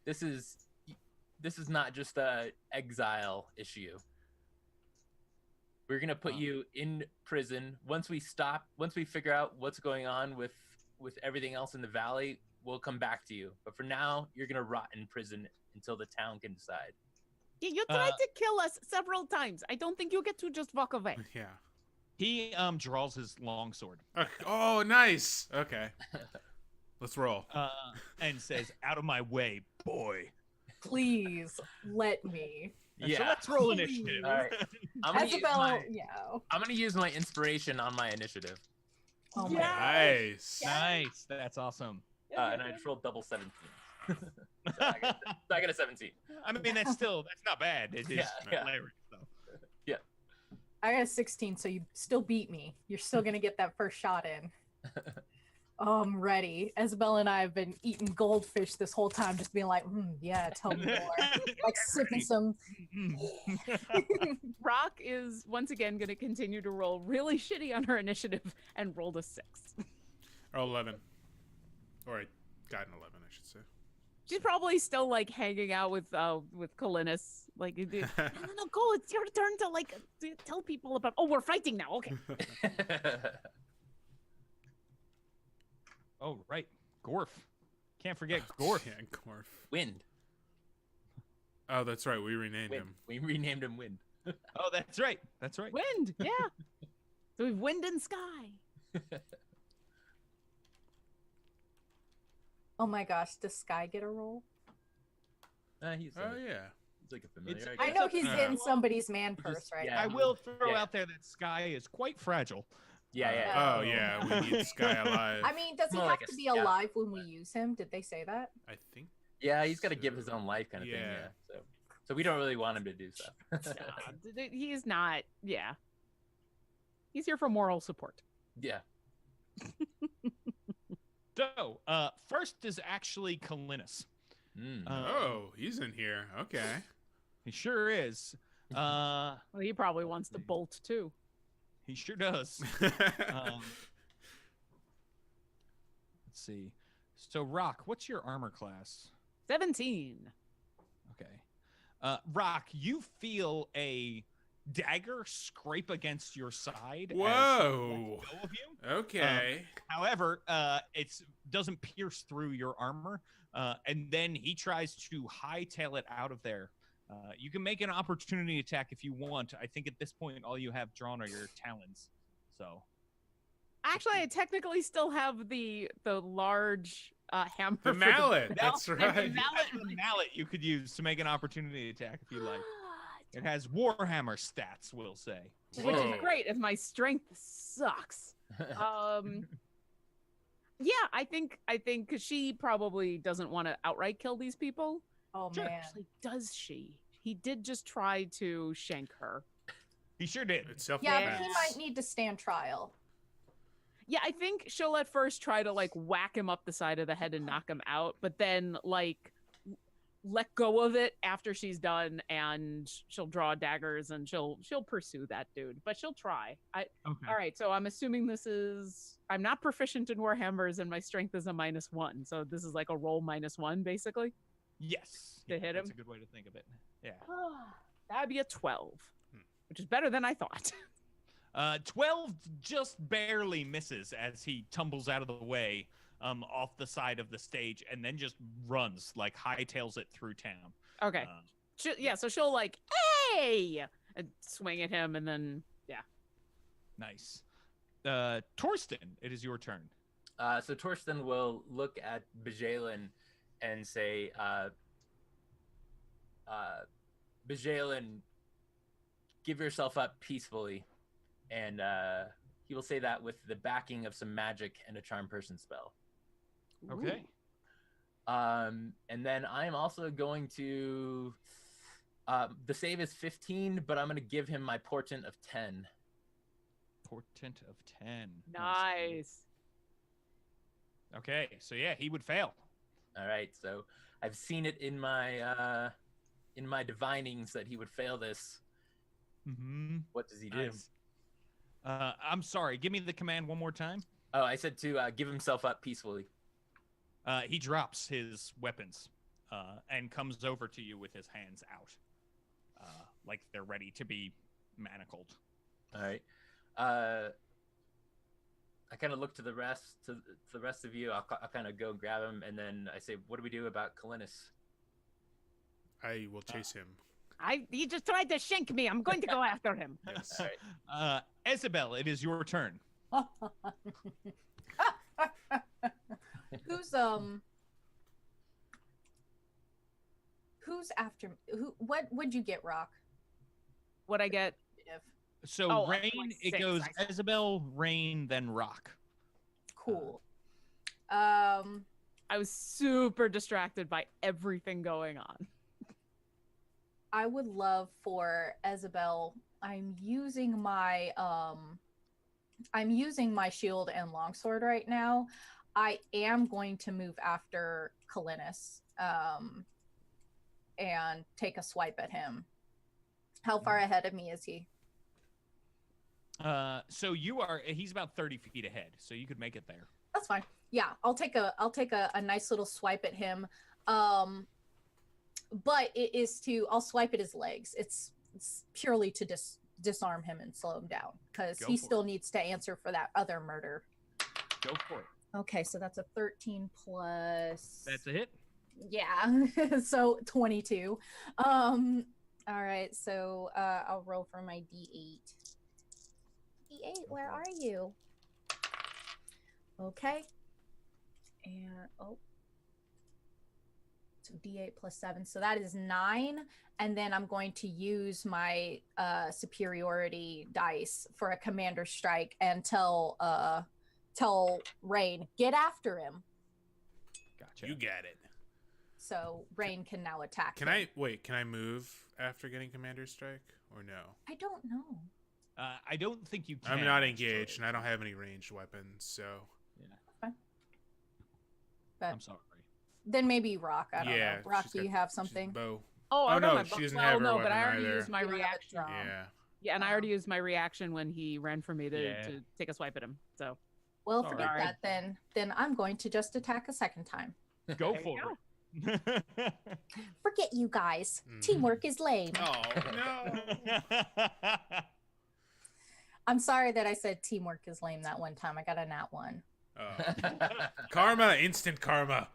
This is not just a exile issue. We're gonna put you in prison. Once we figure out what's going on with everything else in the valley, we'll come back to you. But for now, you're gonna rot in prison until the town can decide. You tried to kill us several times. I don't think you get to just walk away. Yeah. He draws his longsword. Oh, nice. Okay. Let's roll. And says, "Out of my way, boy." Please let me. So let's roll initiative. All right. I'm Yeah. gonna use my inspiration on my initiative. Oh my God. Nice. Nice. That's awesome. And I just rolled double 17. So I got a 17. I mean, that's not bad. It is hilarious, though. Yeah. I got a 16, so you still beat me. You're still gonna get that first shot in. Oh, I'm ready. Isabel and I have been eating goldfish this whole time, just being like, yeah, tell me more. Like sipping some. Rock is once again going to continue to roll really shitty on her initiative and rolled a 6. Or 11. Or I got an 11, I should say. She's probably still like hanging out with Kalinus. Like, no, go. It's your turn to like tell people about. Oh, we're fighting now. Okay. Oh, right. Gorf. Can't forget Gorf. Yeah, Gorf. Wind. Oh, that's right. We renamed him. We renamed him Wind. Oh, that's right. That's right. Wind. Yeah. So we've wind and sky. Oh my gosh, does Sky get a roll? He's Oh, yeah. He's like a familiar. I know he's in somebody's man purse right yeah. now. I will throw out there that Sky is quite fragile. Yeah. Oh, yeah. We need Sky alive. I mean, does he More have like to a be scout. alive when we use him? Did they say that? I think. Yeah, he's got to give his own life kind of thing. Yeah. Yeah. So we don't really want him to do stuff. He's not. Yeah. He's here for moral support. Yeah. So, first is actually Kalinus. Oh, he's in here. Okay. He sure is. Well, he probably wants to bolt too. He sure does. Let's see. So, Rock, what's your armor class? 17. Okay. Rock, you feel a dagger scrape against your side. Whoa. As of you. Okay. However, it doesn't pierce through your armor. and then he tries to hightail it out of there. You can make an opportunity attack if you want. I think at this point, all you have drawn are your talons. So, Actually, I technically still have the large hammer. The for mallet. bell. That's And right. the mallet. the mallet you could use to make an opportunity attack if you like. It has Warhammer stats, we'll say. Which Whoa. is great if my strength sucks. Yeah, I think she probably doesn't want to outright kill these people. Oh Sure. man. Actually, does she? He did just try to shank her. He sure did. It's self Yeah, defense. but he might need to stand trial. Yeah, I think she'll at first try to like whack him up the side of the head and knock him out, but then like let go of it after she's done, and she'll draw daggers and she'll pursue that dude. But she'll try. Okay. All right, so I'm assuming I'm not proficient in Warhammers and my strength is a -1, so this is like a roll -1 basically. Yes. To hit That's him? a good way to think of it. Yeah. That'd be a 12, which is better than I thought. 12 just barely misses as he tumbles out of the way off the side of the stage and then just runs, like hightails it through town. Okay. So she'll like, hey, and swing at him, and then Nice. Torsten, it is your turn. So Torsten will look at Bajalen and say, Bajalen, give yourself up peacefully. And he will say that with the backing of some magic and a charm person spell. Okay. And then I'm also going to, the save is 15, but I'm going to give him my portent of 10. Portent of 10. nice. Okay, so yeah, he would fail. All right, so I've seen it in my divinings that he would fail this. Mm-hmm. What does he do? Nice. I'm sorry, give me the command one more time. Oh, I said to give himself up peacefully. He drops his weapons and comes over to you with his hands out, like they're ready to be manacled. All right. I kind of look to the rest of you. I'll kind of go grab him, and then I say, "What do we do about Kalinis?" I will chase him. He just tried to shank me. I'm going to go after him. Yes. Isabel, it is your turn. Who's after me? What would you get, Rock? What I get? So Oh, Rain, like it 6, goes I see. Isabel, Rain, then Rock. Cool. I was super distracted by everything going on. I would love for Isabel. I'm using my shield and longsword right now. I am going to move after Kalinis, and take a swipe at him. How far ahead of me is he? So he's about 30 feet ahead, so you could make it there. That's fine. Yeah, I'll take a nice little swipe at him. But I'll swipe at his legs. It's purely to disarm him and slow him down, because Go he for still needs to answer for that other murder. Go for it. Okay, so that's a 13 plus. That's a hit. Yeah, so 22. All right, so I'll roll for my D8. D8, where are you? Okay. And so D8 plus 7, so that is 9. And then I'm going to use my superiority dice for a commander strike and tell Rain, get after him. Gotcha. You got it. So Rain can now attack Can him. I move after getting Commander Strike or no? I don't know. I don't think you can. I'm not actually. engaged and I don't have any ranged weapons, so But I'm sorry. then maybe Rock. I don't yeah. know. Rock, she's do got- you have she's something? bow. Oh, Oh, I no, don't have she my- doesn't well, have her no, but I weapon already either. used my You don't have a reaction. drum. Yeah. Yeah, and I already used my reaction when he ran for me to Yeah. take a swipe at him. So Well, Sorry. forget that then. Then I'm going to just attack a second time. Go There you for go. it. Forget you guys. Mhm. Teamwork is lame. Oh no. I'm sorry that I said teamwork is lame that one time. I got a nat 1. Oh. Karma, instant karma.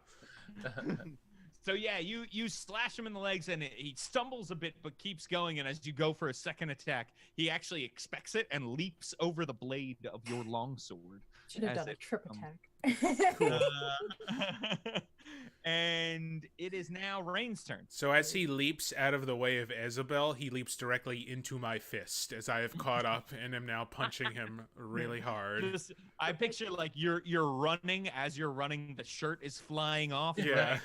So yeah, you slash him in the legs, and he stumbles a bit, but keeps going. And as you go for a second attack, he actually expects it and leaps over the blade of your longsword. Should have as done a it trip comes- attack. And it is now Rain's turn. So as he leaps out of the way of Isabel, he leaps directly into my fist as I have caught up and am now punching him really hard. I picture like you're running. As you're running, the shirt is flying off. Yeah. Right?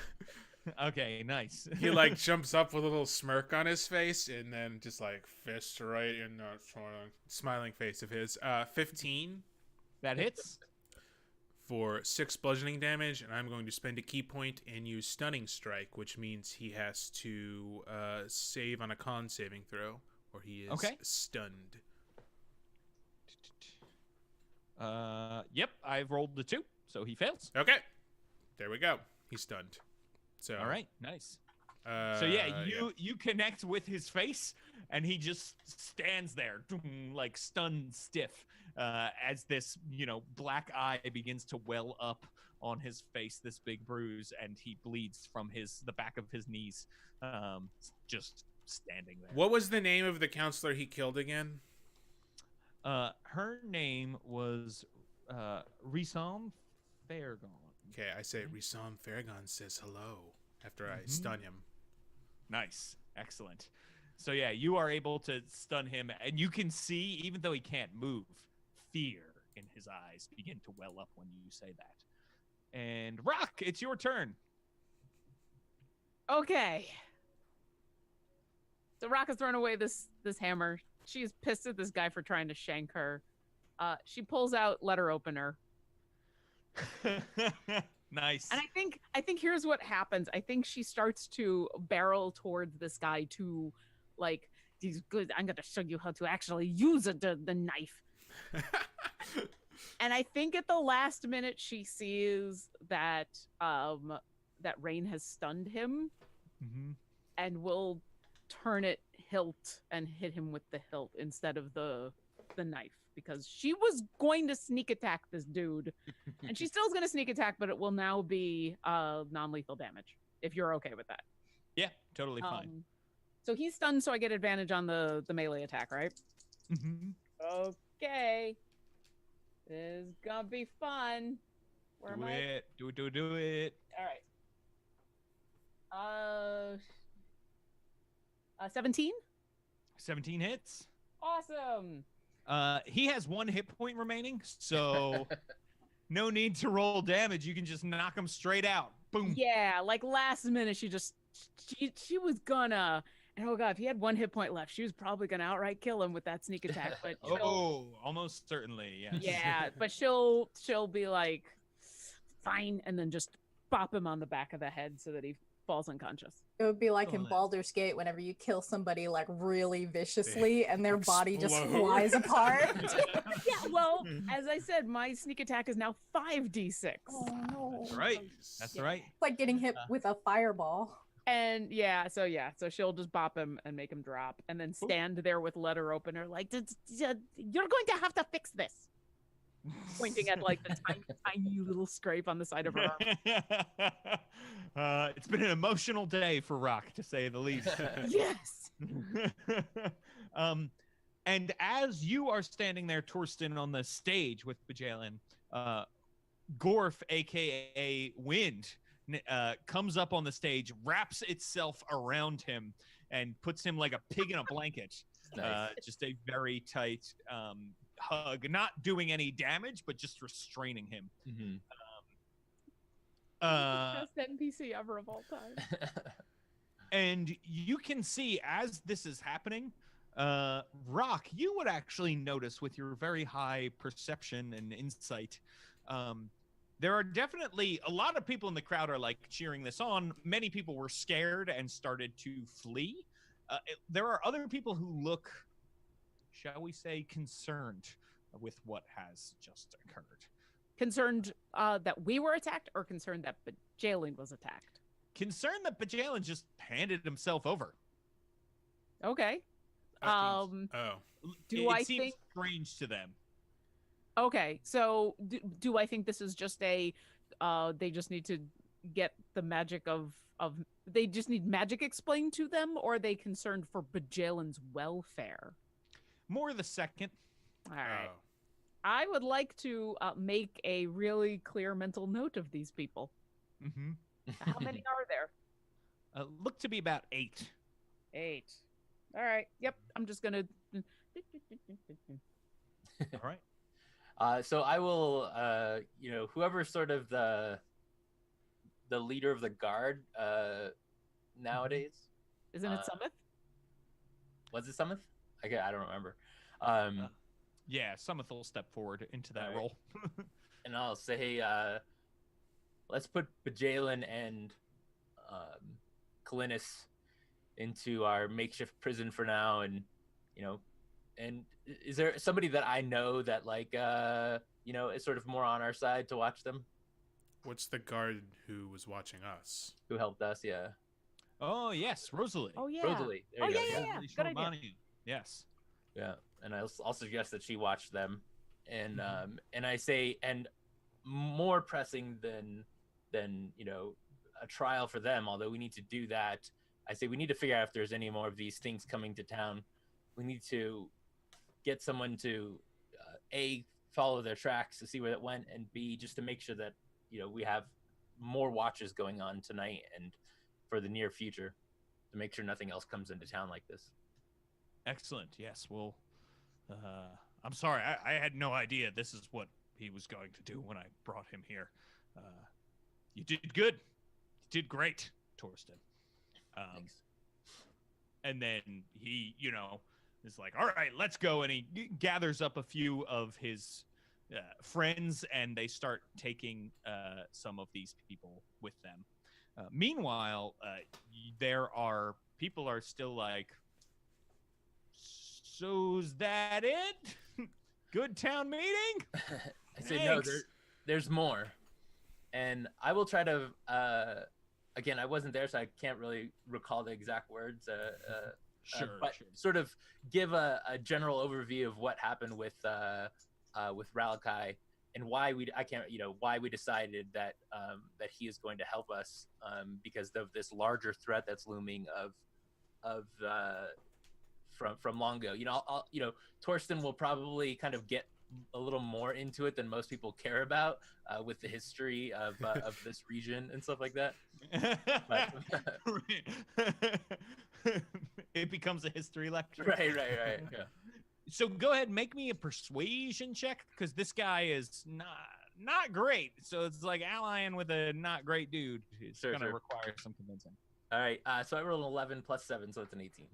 Okay, nice. He like jumps up with a little smirk on his face and then just like fist right in the smiling face of his. 15 That hits. for 6 bludgeoning damage, and I'm going to spend a key point and use Stunning Strike, which means he has to save on a con saving throw, or he is stunned. Yep, I've rolled the 2, so he fails. Okay, there we go. He's stunned. So All right, nice. So yeah, you connect with his face, and he just stands there, like stunned stiff, as this black eye begins to well up on his face, this big bruise, and he bleeds from the back of his knees, just standing there. What was the name of the counselor he killed again? Her name was Rison Fairgon. Okay, I say Rison Farragon says hello after I stun him. Nice. Excellent. So yeah, you are able to stun him, and you can see, even though he can't move, fear in his eyes begin to well up when you say that. And Rock, it's your turn. Okay. So Rock has thrown away this hammer. She's pissed at this guy for trying to shank her. She pulls out letter opener. Nice. And I think here's what happens. I think she starts to barrel towards this guy to, like, he's good. I'm gonna show you how to actually use the knife. And I think at the last minute she sees that that Rain has stunned him, and will turn it hilt and hit him with the hilt instead of the knife, because she was going to sneak attack this dude, and she still is going to sneak attack, but it will now be non-lethal damage, if you're okay with that. Yeah, totally fine. So he's stunned, so I get advantage on the melee attack, right? Okay. This is gonna be fun. Where am I? Do it. All right. 17? 17 hits. Awesome. He has 1 hit point remaining, so no need to roll damage. You can just knock him straight out. Boom. Yeah, like last minute she was gonna, and oh god, if he had 1 hit point left, she was probably gonna outright kill him with that sneak attack. But almost certainly, yes. yeah, but she'll be like, fine, and then just bop him on the back of the head so that he falls unconscious. It would be like in Baldur's Gate whenever you kill somebody like really viciously and their body just flies apart. Yeah, well, as I said, my sneak attack is now 5d6. Oh no. That's right. That's right. It's like getting hit with a fireball. And so she'll just bop him and make him drop, and then stand there with letter opener like, you're going to have to fix this. Pointing at like the tiny little scrape on the side of her arm. It's been an emotional day for Rock, to say the least. Yes. And as you are standing there, Torsten, on the stage with Bajalen, Gorf, aka Wind, comes up on the stage, wraps itself around him, and puts him like a pig in a blanket. Nice. Just a very tight hug, not doing any damage, but just restraining him. Best NPC ever of all time. And you can see, as this is happening, Rock, you would actually notice, with your very high perception and insight, there are definitely a lot of people in the crowd are like cheering this on. Many people were scared and started to flee. There are other people who look, shall we say, concerned with what has just occurred. Concerned that we were attacked, or concerned that Bajalen was attacked? Concerned that Bajalen just handed himself over. Okay. It seems strange to them. Okay, so do I think this is just a they just need to get the magic of they just need magic explained to them, or are they concerned for Bajalen's welfare? More the second. All right. Oh. I would like to make a really clear mental note of these people. Mm-hmm. How many are there? Look to be about 8. 8. All right. Yep. I'm just gonna. All right. So I will, whoever sort of the leader of the guard nowadays. Isn't it Summit? Was it Summit? I don't remember. Yeah, Summit will step forward into that role. And I'll say, let's put Bajalen and Kalinis into our makeshift prison for now, and and is there somebody that I know that is sort of more on our side to watch them? What's the guard who was watching us? Who helped us? Yeah. Oh yes, Rosalie. Oh yeah. Rosalie. There Oh you go. yeah. Rosalie Good idea. Shormani. Yes. Yeah, and I'll suggest that she watch them, and and I say, and more pressing than a trial for them, although we need to do that. I say we need to figure out if there's any more of these things coming to town. We need to get someone to A, follow their tracks to see where it went, and B, just to make sure that we have more watches going on tonight and for the near future, to make sure nothing else comes into town like this. Excellent. Yes. Well, I'm sorry. I had no idea this is what he was going to do when I brought him here. You did good. You did great, Torsten. Thanks. And then he, is like, all right, let's go. And he gathers up a few of his friends, and they start taking some of these people with them. Meanwhile, people are still like, so's that it? Good town meeting? I say no, there's more. And I will try to, again, I wasn't there, so I can't really recall the exact words. But sort of give a general overview of what happened with Ralakai and why we decided that that he is going to help us because of this larger threat that's looming from Longo. Torsten will probably kind of get a little more into it than most people care about with the history of this region and stuff like that. It becomes a history lecture. Right. Yeah. So go ahead, make me a persuasion check, because this guy is not great. So it's like allying with a not great dude. It's going to require some convincing. All right. So I rolled an 11 plus 7, so it's an 18.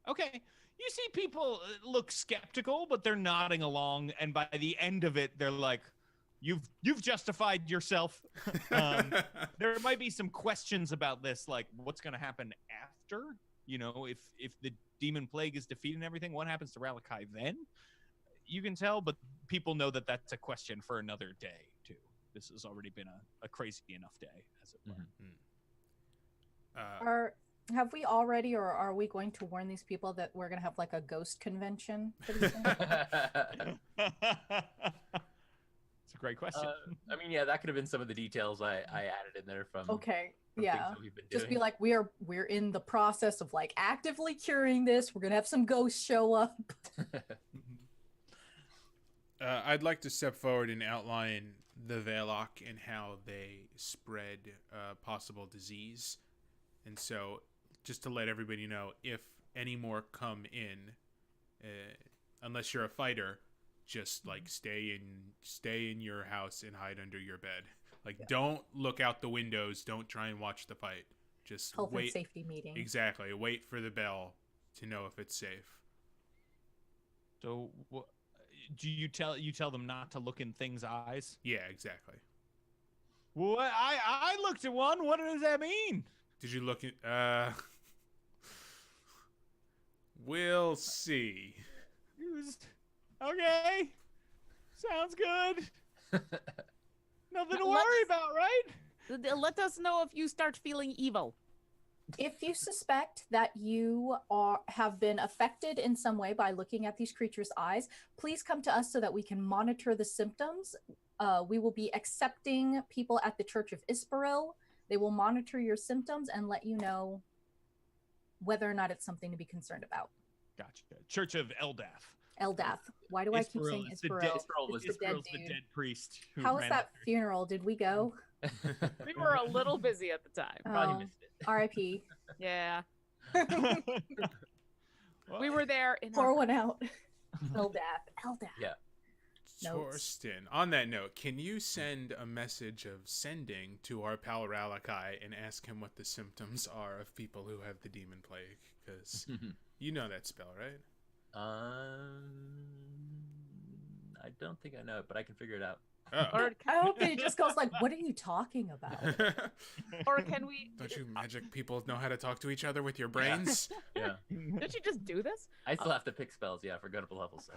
Okay. You see people look skeptical, but they're nodding along, and by the end of it, they're like, "You've justified yourself." There might be some questions about this, like what's going to happen after. If the Demonplague is defeated and everything, what happens to Ralakai then? You can tell, but people know that that's a question for another day too. This has already been a crazy enough day, as it were. Have we already, or are we going to warn these people that we're going to have like a ghost convention? It's a great question. I mean, yeah, that could have been some of the details I added in there from. Okay. From Yeah. things that we've been Just doing. be like, we're in the process of like actively curing this. We're going to have some ghosts show up. I'd like to step forward and outline the Velok and how they spread possible disease. And so, just to let everybody know, if any more come in, unless you're a fighter, just like stay in your house and hide under your bed. Don't look out the windows. Don't try and watch the fight. Just Health wait. and safety meeting. Exactly. Wait for the bell to know if it's safe. So, do you tell them not to look in things' eyes? Yeah, exactly. Well, I looked at one. What does that mean? Did you look at? We'll see. Okay. Sounds good. Nothing to worry about, right? Let us know if you start feeling evil. If you suspect that you have been affected in some way by looking at these creatures' eyes, please come to us so that we can monitor the symptoms. We will be accepting people at the Church of Isparil They will monitor your symptoms and let you know whether or not it's something to be concerned about. Gotcha. Church of Eldath. Eldath. Why do I keep saying It's the Isparel? dead- Isparel was It's the Isparel's the dude. dead priest. Who How was ran that after- funeral? Did we go? We were a little busy at the time. Probably Oh, missed it. R.I.P. Yeah. Well, We were there in Pour our one out. Eldath. Yeah. Notes. Torsten, on that note, can you send a message of sending to our pal Ralakai and ask him what the symptoms are of people who have the demon plague? Because you know that spell, right? I don't think I know it, but I can figure it out. Oh. or, I hope that he just goes like, "What are you talking about?" or can we Don't you magic people know how to talk to each other with your brains? Yeah. don't you just do this? I still have to pick spells, yeah, for good level, so.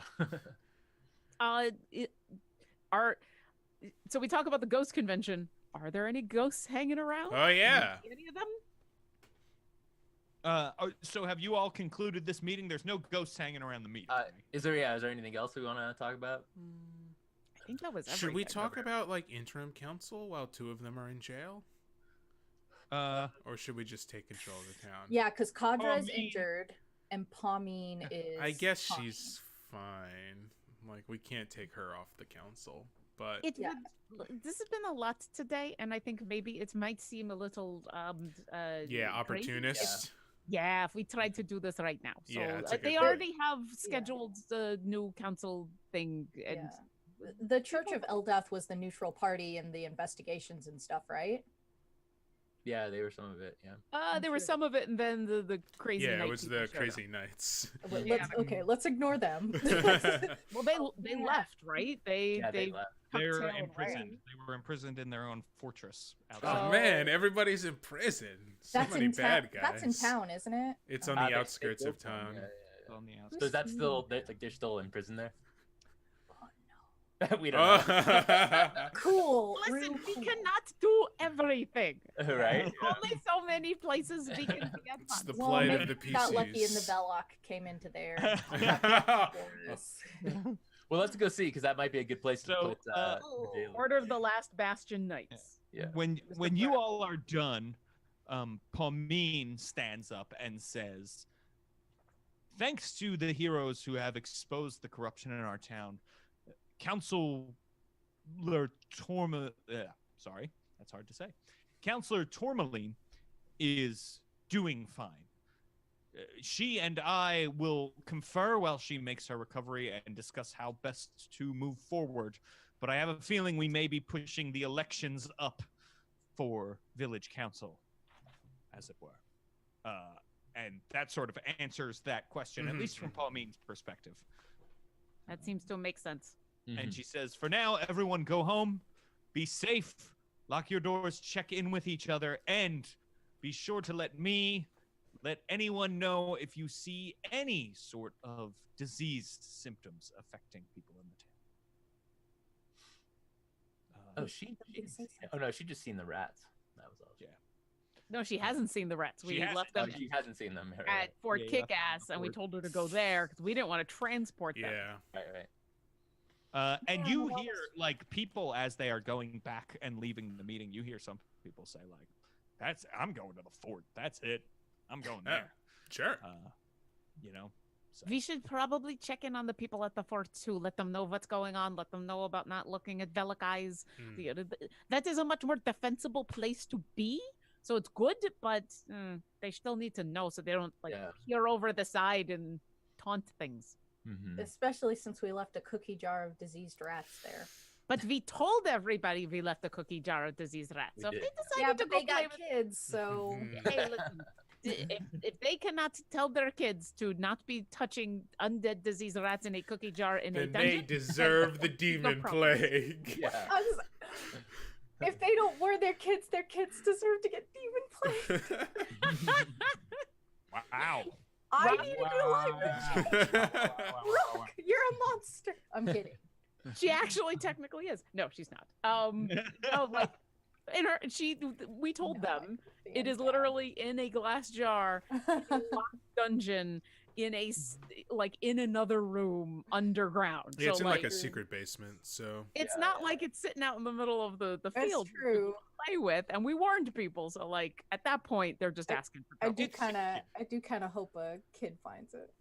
So we talk about the ghost convention. Are there any ghosts hanging around? Oh yeah. Any of them? So have you all concluded this meeting? There's no ghosts hanging around the meeting. Right? Is there anything else we want to talk about? I think that was everything. Should we talk about like interim council while two of them are in jail, or should we just take control of the town? Yeah, because Kadra is Paumine. injured and Paumine is. I guess Paumine. she's fine. Like we can't take her off the council, but It Yeah. this has been a lot today, and I think maybe it might seem a little yeah, crazy. opportunist. Yeah, if we tried to do this right now. So Yeah, that's a good they point. already have scheduled the new council thing, and Yeah. The Church of Eldath was the neutral party in the investigations and stuff, right? Yeah, they were some of it, yeah. there was sure. some of it, and then the crazy. Yeah, night it was people the showed up. crazy knights. Let's ignore them. Well, they left, right? Yeah, they left. They're tucktailed imprisoned. away. They were imprisoned in their own fortress outside. Oh Oh. man, everybody's in prison. So That's many in bad town. guys. That's in town, isn't it? It's on They- the they outskirts of built one, town. yeah. On the So outside. is that still, they're still in prison there? We don't Oh. Cool. Listen, real we cool. cannot do everything. know. Right? Only so many places we can get It's the funds. Well, plight maybe of the we got lucky and the PCs. Velok came into there. Well, let's go see, because that might be a good place to So, put Jalen. Order of the Last Bastion Knights. Yeah. When Mr. you Pratt. all are done, Paumine stands up and says, "Thanks to the heroes who have exposed the corruption in our town, Councilor sorry, that's hard to say. Councilor Tourmaline is doing fine. She and I will confer while she makes her recovery and discuss how best to move forward. But I have a feeling we may be pushing the elections up for village council, as it were." And that sort of answers that question, at Mhm. least from Paumine's perspective. That seems to make sense. And she says, "For now, everyone go home, be safe, lock your doors, check in with each other, and be sure to let anyone know if you see any sort of diseased symptoms affecting people in the town." Oh, oh no, she just seen the rats. That was all. Yeah. No, she hasn't seen the rats. She We hasn't. left Oh, them she hasn't seen them. Right, at Fort Yeah, you left them on Kick-Ass, and we Fort. told her to go there because we didn't want to transport them. Yeah. right. And you hear, like, people as they are going back and leaving the meeting, you hear some people say, like, I'm going to the fort. That's it. I'm going Yeah. there. Sure. You know? So. We should probably check in on the people at the fort too. Let them know what's going on. Let them know about not looking at Velok eyes. Mm. That is a much more defensible place to be. So it's good, but they still need to know so they don't Yeah. peer over the side and taunt things. Mm-hmm. Especially since we left a cookie jar of diseased rats there. But we told everybody we left a cookie jar of diseased rats. We So if did. they decided Yeah, to but go they play got with kids, so Mhm. hey, listen, if they cannot tell their kids to not be touching undead diseased rats in a cookie jar in a Then they dungeon, deserve the demon problem. plague. Yeah. I was- if they don't warn their kids deserve to get demon plague. Wow. I Wow. need a new language. Rook, you're a monster. I'm kidding. she actually technically is. No, she's not. No, like we told No, them it is literally in a glass jar, in a locked dungeon, in in another room underground. Yeah, it's so in like a secret basement, so it's Yeah, not yeah. like it's sitting out in the middle of the That's field to true. play with, and we warned people. So like at that point, they're just asking for I trouble. do kind of hope a kid finds it.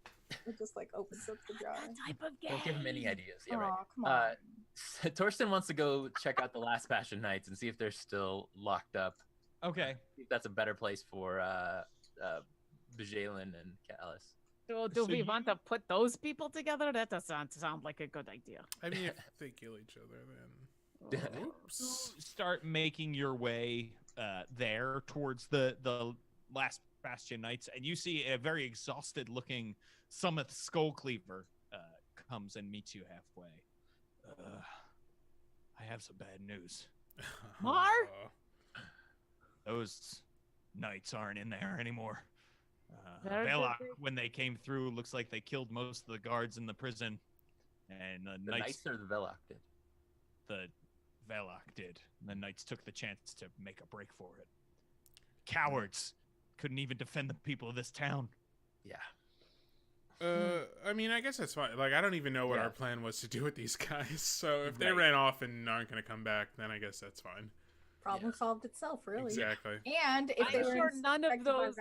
It just like opens up the jar. That type of game. Don't give him any ideas. Yeah, Aw, right. come on. Torsten wants to go check out the last Bastion Knights and see if they're still locked up. Okay. See if that's a better place for Bajalin and Callus. So So we you- want to put those people together? That doesn't sound like a good idea. I mean, if they kill each other, then oops. Start making your way there towards the last Bastion Knights, and you see a very exhausted looking Summit Skullcleaver comes and meets you halfway. I have some bad news. Mar? Those knights aren't in there anymore. They're Velok, good. when they came through, looks like they killed most of the guards in the prison, and The Knights or the Velok did? the Velok did. The knights took the chance to make a break for it. Cowards couldn't even defend the people of this town. Yeah. I mean, I guess that's fine. Like, I don't even know what Yeah. our plan was to do with these guys. So if they Right. ran off and aren't going to come back, then I guess that's fine. Problem Yeah. solved itself, really. Exactly. And if they I'm were sure none of inspected by those.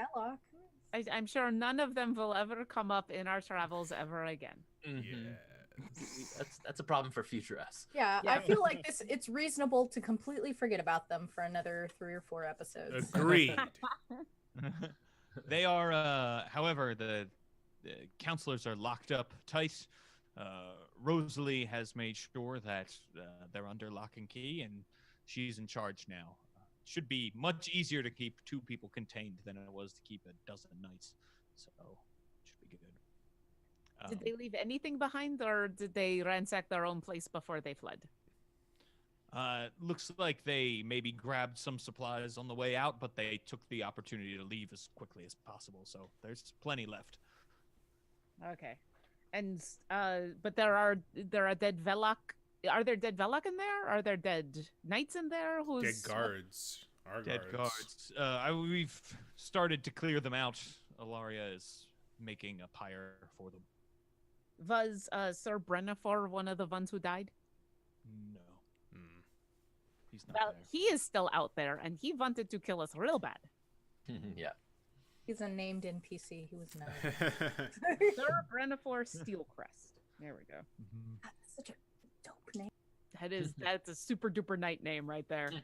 Velok, I'm sure none of them will ever come up in our travels ever again. Mhm. Yes. That's a problem for future us. yeah, Yeah. I feel like it's reasonable to completely forget about them for another 3 or 4 episodes. Agreed. They are, however, the counselors are locked up tight. Rosalie has made sure that they're under lock and key, and she's in charge now. Should be much easier to keep 2 people contained than it was to keep a dozen knights. So, should be good. Did they leave anything behind, or did they ransack their own place before they fled? Looks like they maybe grabbed some supplies on the way out, but they took the opportunity to leave as quickly as possible. So there's plenty left. Okay, and but there are dead Velok. Are there dead Velok in there? Are there dead knights in there? Who's Dead guards. Our Dead guards. We've started to clear them out. Alaria is making a pyre for them. Was Sir Brennifor one of the ones who died? No, Hmm. he's not Well, there. he is still out there, and he wanted to kill us real bad. Yeah. He's a named NPC. He was not. Sir Brennifor Steelcrest. There we go. Mhm. That's such a dope name. That's a super duper knight name right there. All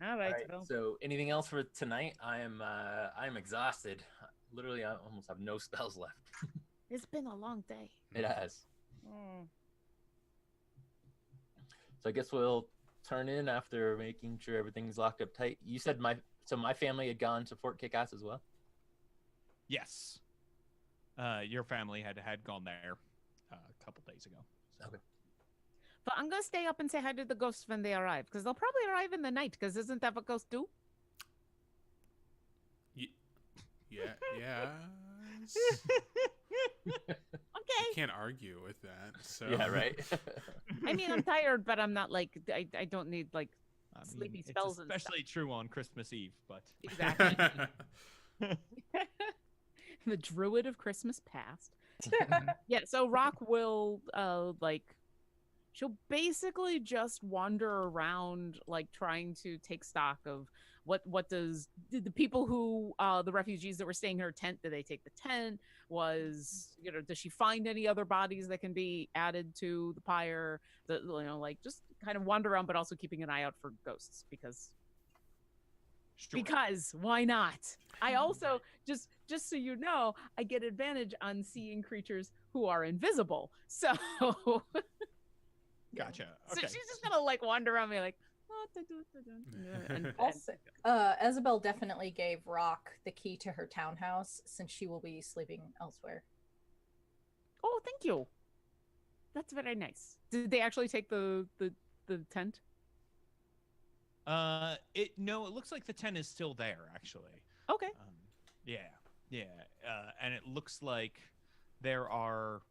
right. All right, Well, so anything else for tonight? I am exhausted. Literally, I almost have no spells left. it's been a long day. It has. Mm. So I guess we'll turn in after making sure everything's locked up tight. You said my family had gone to Fort Kickass as well. Yes. Your family had gone there a couple days ago. Okay. But I'm gonna stay up and say hi to the ghosts when they arrive, because they'll probably arrive in the night. Because isn't that what ghosts do? Yeah. Okay. Can't argue with that. So Yeah, right. I mean, I'm tired, but I'm not like I don't need like I mean, sleepy it's spells and stuff. especially true on Christmas Eve, but Exactly. The Druid of Christmas past. Yeah, so Rock will she'll basically just wander around like trying to take stock of what does did the people who the refugees that were staying in her tent, did they take the tent? Was, does she find any other bodies that can be added to the pyre? Like just kind of wander around, but also keeping an eye out for ghosts because sure. why not? I also just so you know, I get advantage on seeing creatures who are invisible. So Gotcha. so Okay. she's just gonna like wander around me like and Also, Isabel definitely gave Rock the key to her townhouse since she will be sleeping elsewhere. oh, thank you. That's very nice. Did they actually take the tent? It looks like the tent is still there actually. Okay. Yeah. And it looks like there are,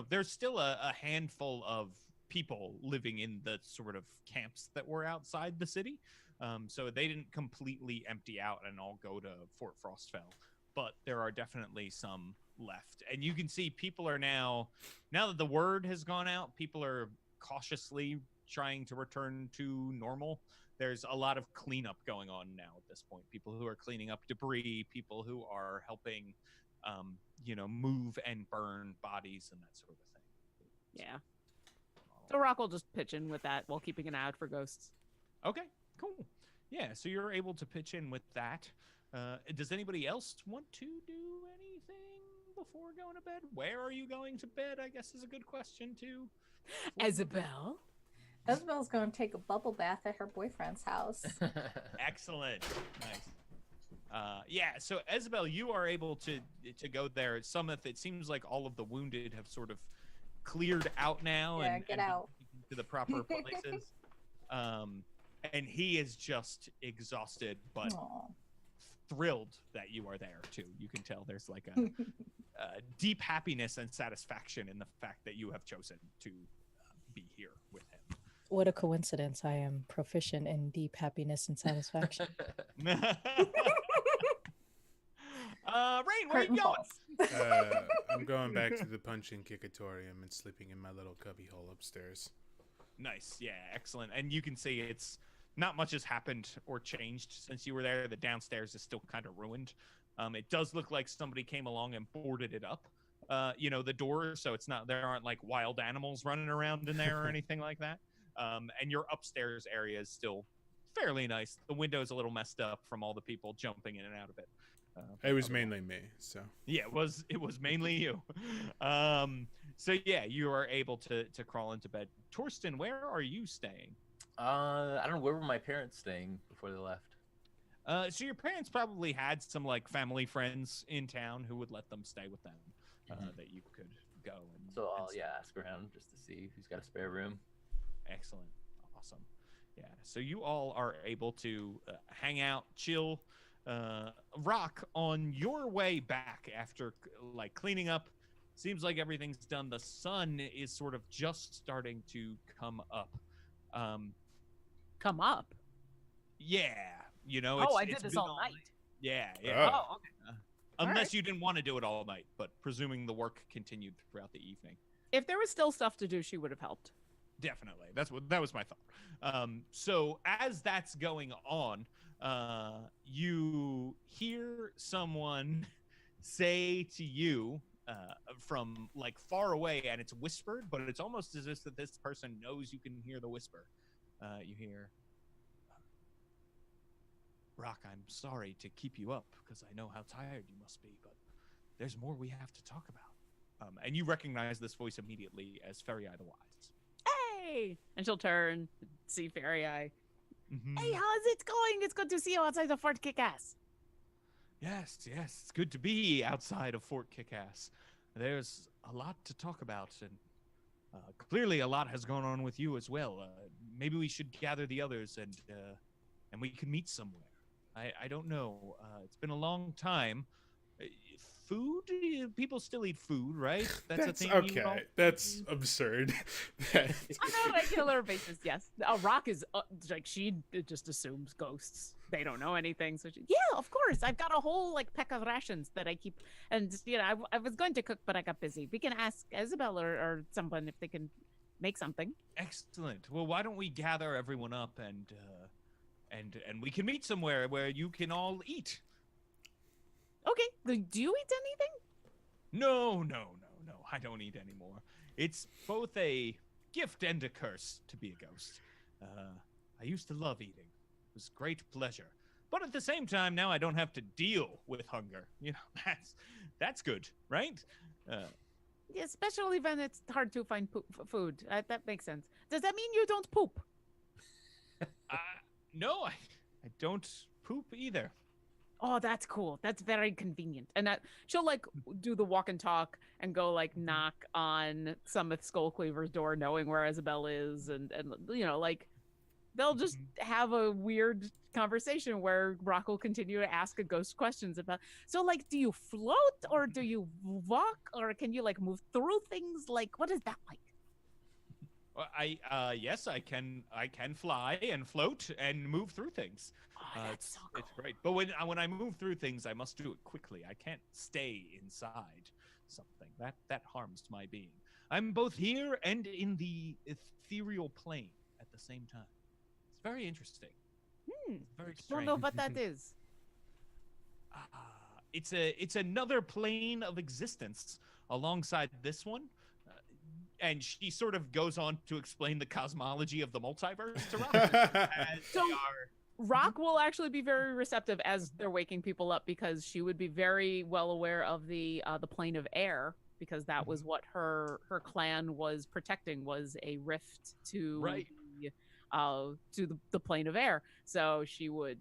there's still a handful of people living in the sort of camps that were outside the city. So they didn't completely empty out and all go to Fort Frostfell. but there are definitely some left. And you can see people are now that the word has gone out, people are cautiously trying to return to normal. There's a lot of cleanup going on now at this point. People who are cleaning up debris, people who are helping, move and burn bodies and that sort of thing. Yeah. So Rock will just pitch in with that while keeping an eye out for ghosts. Okay, cool. Yeah, so you're able to pitch in with that. Does anybody else want to do anything before going to bed? Where are you going to bed, I guess is a good question, too. Isabel? Isabel's going to take a bubble bath at her boyfriend's house. Excellent. Nice. So Isabel, you are able to go there. It seems like all of the wounded have sort of cleared out now and get out to the proper places. And he is just exhausted, but thrilled that you are there too. You can tell there's like a deep happiness and satisfaction in the fact that you have chosen to be here with him. What a coincidence. I am proficient in deep happiness and satisfaction. Rain, where are you going? I'm going back to the punch and kickatorium and sleeping in my little cubby hole upstairs. Nice. Yeah, excellent. And you can see it's not much has happened or changed since you were there. The downstairs is still kind of ruined. It does look like somebody came along and boarded it up, the door. So there aren't like wild animals running around in there or anything like that. And your upstairs area is still fairly nice. The window's a little messed up from all the people jumping in and out of it. It was mainly me, so. Yeah, it was mainly you. So yeah, you are able to crawl into bed. Torsten, where are you staying? I don't know. Where were my parents staying before they left? So your parents probably had some like family friends in town who would let them stay with them, that you could go. So I'll ask around just to see who's got a spare room. Excellent, awesome. Yeah. So you all are able to hang out, chill. Rock, on your way back after like cleaning up, seems like everything's done. The sun is sort of just starting to come up. Come up? Yeah, I did this all night. Yeah. Oh, okay. Unless you didn't want to do it all night, but presuming the work continued throughout the evening. If there was still stuff to do, she would have helped. Definitely. That was my thought. So as that's going on, you hear someone say to you from like far away, and it's whispered, but it's almost as if that this person knows you can hear the whisper. You hear, Rock, I'm sorry to keep you up because I know how tired you must be, but there's more we have to talk about. And you recognize this voice immediately as Fairy Eye the Wise. Hey! And she'll turn, see Fairy Eye. Mm-hmm. Hey, how's it going? It's good to see you outside the Fort Kickass. Yes, it's good to be outside of Fort Kickass. There's a lot to talk about, and clearly a lot has gone on with you as well. Maybe we should gather the others and we can meet somewhere. I don't know. It's been a long time. Food? People still eat food, right? That's a thing. Okay. That's absurd. On a regular basis, yes. Rock is she just assumes ghosts. They don't know anything, so yeah, of course. I've got a whole like pack of rations that I keep, and I was going to cook, but I got busy. We can ask Isabel or someone if they can make something. Excellent. Well, why don't we gather everyone up and we can meet somewhere where you can all eat. Okay. Do you eat anything? No. I don't eat anymore. It's both a gift and a curse to be a ghost. I used to love eating. It was great pleasure. But at the same time, now I don't have to deal with hunger. That's good, right? Yeah, especially when it's hard to find food. That makes sense. Does that mean you don't poop? No, I don't poop either. Oh, that's cool. That's very convenient. And that she'll like do the walk and talk and go like knock on Summit Skullcleaver's door, knowing where Isabel is, and like they'll just have a weird conversation where Rock will continue to ask a ghost questions about. So like, do you float or do you walk or can you like move through things? Like, what is that like? Yes, I can fly and float and move through things. Oh, that's so cool. It's great. But when I move through things, I must do it quickly. I can't stay inside something. That harms my being. I'm both here and in the ethereal plane at the same time. It's very interesting. Very Don't strange. know what that is. It's another plane of existence alongside this one. And she sort of goes on to explain the cosmology of the multiverse to Rock. As So- they are Rock will actually be very receptive as they're waking people up because she would be very well aware of the plane of air because that was what her clan was protecting was a rift to Right. the plane of air. So she would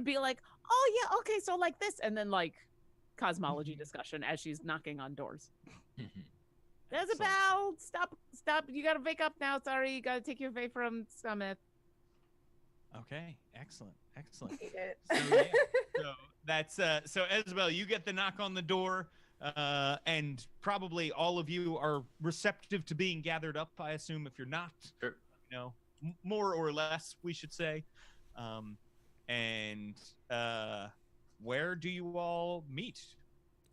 be like, oh yeah, okay, so like this, and then like cosmology discussion as she's knocking on doors. Isabel, stop! You gotta wake up now. Sorry, you gotta take your way from Summit. Okay, excellent. Hate it. So, yeah, so that's so Isabel, you get the knock on the door, and probably all of you are receptive to being gathered up. I assume if you're not, Sure. more or less, we should say. And where do you all meet?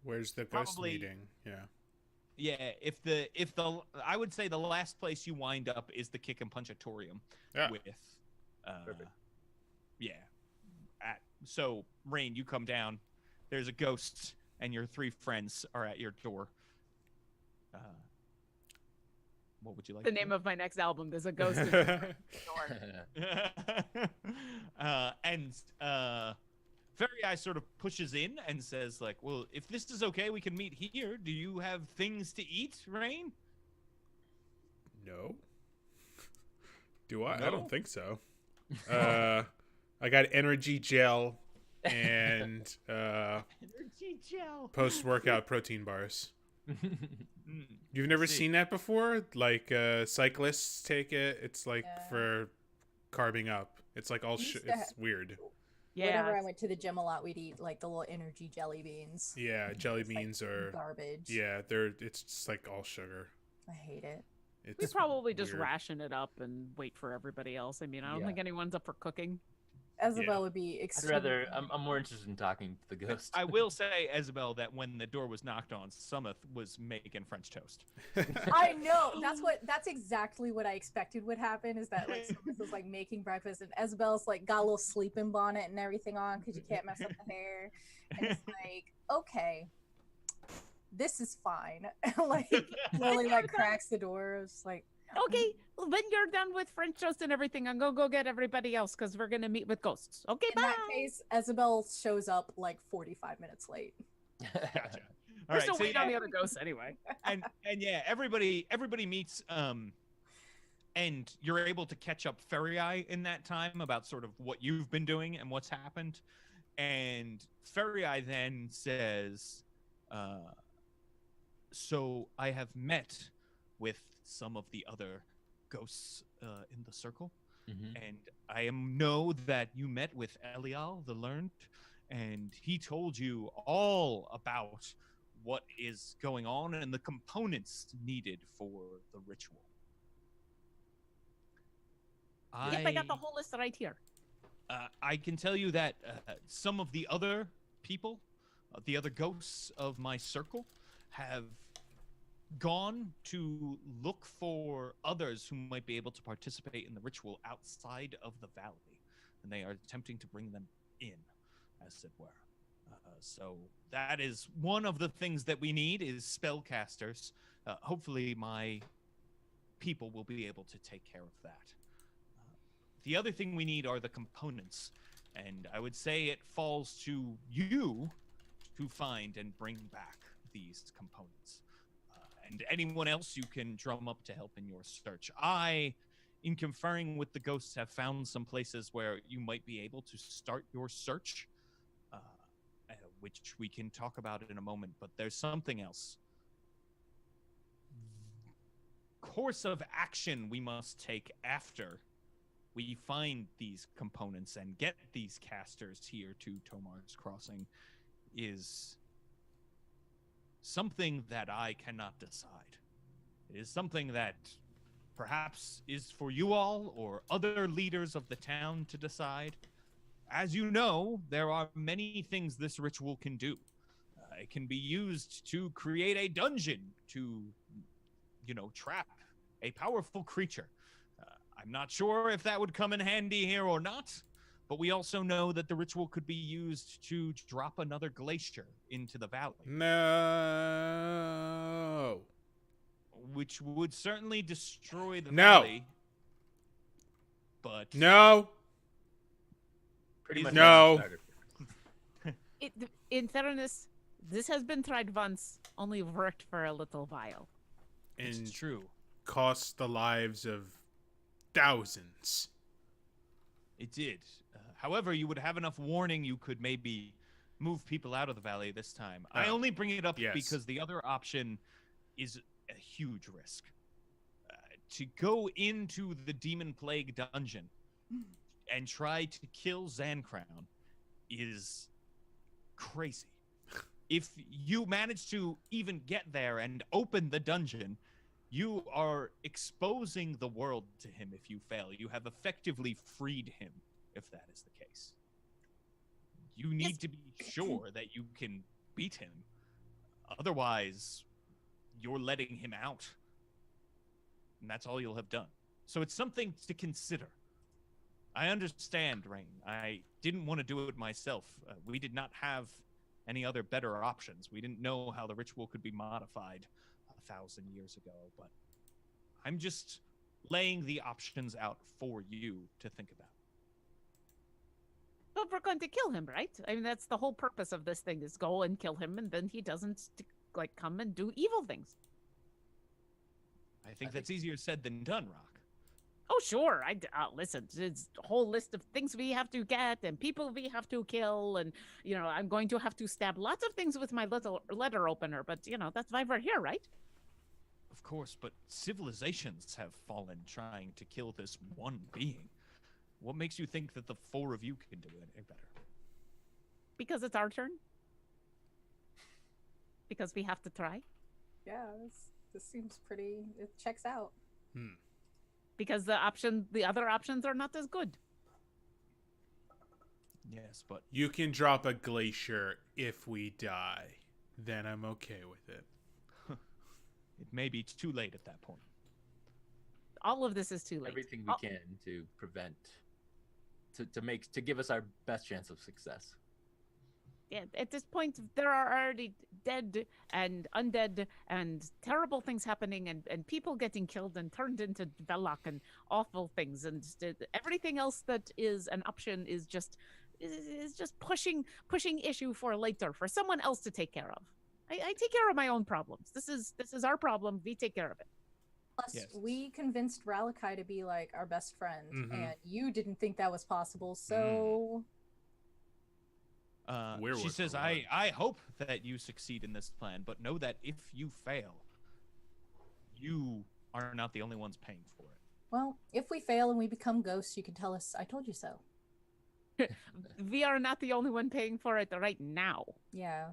Where's the ghost Probably- meeting? Yeah. Yeah, if the I would say the last place you wind up is the Kick and Punchatorium Yeah. with Perfect. yeah. So Rain, you come down. There's a ghost and your 3 friends are at your door. What would you like? The to name do? of my next album. There's a ghost in the door. And Fairy Eye sort of pushes in and says, like, well, if this is okay, we can meet here. Do you have things to eat, Rain? No. Do I? I No? don't think so. I got energy gel and Energy gel. post-workout protein bars. Mm. You've never See. seen that before? Like cyclists take it. It's like Yeah. for carbing up. It's like all Used to it's weird. Yeah. Whenever I went to the gym a lot, we'd eat like the little energy jelly beans. Yeah, jelly It's, like, beans are garbage. yeah, it's just like all sugar. I hate it. It's We probably just weird. ration it up and wait for everybody else. I mean, I don't Yeah. think anyone's up for cooking. Isabel would be I'd extremely. rather. I'm more interested in talking to the ghost. I will say, Isabel, that when the door was knocked on, Summoth was making French toast. I know. That's exactly what I expected would happen. Is that like someone was like making breakfast and Isabel's like got a little sleeping bonnet and everything on because you can't mess up the hair, and it's like, okay, this is fine. Like Lily like cracks the door. It's like, Okay, when you're done with French toast and everything, I'm gonna go get everybody else because we're gonna meet with ghosts. Okay, in bye. that case, Isabel shows up like 45 minutes late. Gotcha. We're All right, still so waiting on yeah, the other ghosts anyway. and yeah, everybody meets, and you're able to catch up Fairy Eye in that time about sort of what you've been doing and what's happened. And Fairy Eye then says, so I have met with some of the other ghosts in the circle. Mhm. And I know that you met with Elial the Learned, and he told you all about what is going on and the components needed for the ritual. Yep, I got the whole list right here. I can tell you that some of the other people, the other ghosts of my circle, have gone to look for others who might be able to participate in the ritual outside of the valley, and they are attempting to bring them in, as it were. So that is one of the things that we need is spellcasters. Hopefully my people will be able to take care of that. The other thing we need are the components, and I would say it falls to you to find and bring back these components. And anyone else you can drum up to help in your search. I, in conferring with the ghosts, have found some places where you might be able to start your search, which we can talk about in a moment, but there's something else. Course of action we must take after we find these components and get these casters here to Tomar's Crossing is something that I cannot decide. It is something that perhaps is for you all or other leaders of the town to decide. As you know, there are many things this ritual can do. It can be used to create a dungeon to, trap a powerful creature. I'm not sure if that would come in handy here or not, but we also know that the ritual could be used to drop another glacier into the valley. No. Which would certainly destroy the No. valley. But No. Pretty much No. started. In fairness, this has been tried once, only worked for a little while. it's And true. cost the lives of thousands. It did. However, you would have enough warning you could maybe move people out of the valley this time. I Oh, only bring it up yes. because the other option is a huge risk. To go into the Demonplague dungeon and try to kill Zancrown is crazy. If you manage to even get there and open the dungeon, you are exposing the world to him if you fail. You have effectively freed him, if that is the case. You need to be sure that you can beat him. Otherwise, you're letting him out. And that's all you'll have done. So it's something to consider. I understand, Rain. I didn't want to do it myself. We did not have any other better options. We didn't know how the ritual could be modified 1,000 years ago, but I'm just laying the options out for you to think about. But we're going to kill him, right? I mean, that's the whole purpose of this thing, is go and kill him, and then he doesn't, come and do evil things. I think that's easier said than done, Rock. Oh, sure. Listen, it's a whole list of things we have to get and people we have to kill. And, I'm going to have to stab lots of things with my little letter opener. But, that's why we're here, right? Of course, but civilizations have fallen trying to kill this one being. What makes you think that the four of you can do it any better? Because it's our turn. Because we have to try. Yeah, this seems pretty. It checks out. Because the other options are not as good. Yes, but You can drop a glacier if we die. Then I'm okay with it. it may be too late at that point. All of this is too late. Everything we can to prevent, to give us our best chance of success. Yeah, at this point, there are already dead and undead and terrible things happening and people getting killed and turned into Velok and awful things. And everything else that is an option is just pushing issue for later, for someone else to take care of. I take care of my own problems. This is our problem. We take care of it. Plus, Yes. we convinced Ralakai to be like our best friend, Mhm. and you didn't think that was possible. So Werewolf She says, for I hope that you succeed in this plan, but know that if you fail, you are not the only ones paying for it. well, if we fail and we become ghosts, you can tell us, "I told you so." We are not the only one paying for it right now. Yeah,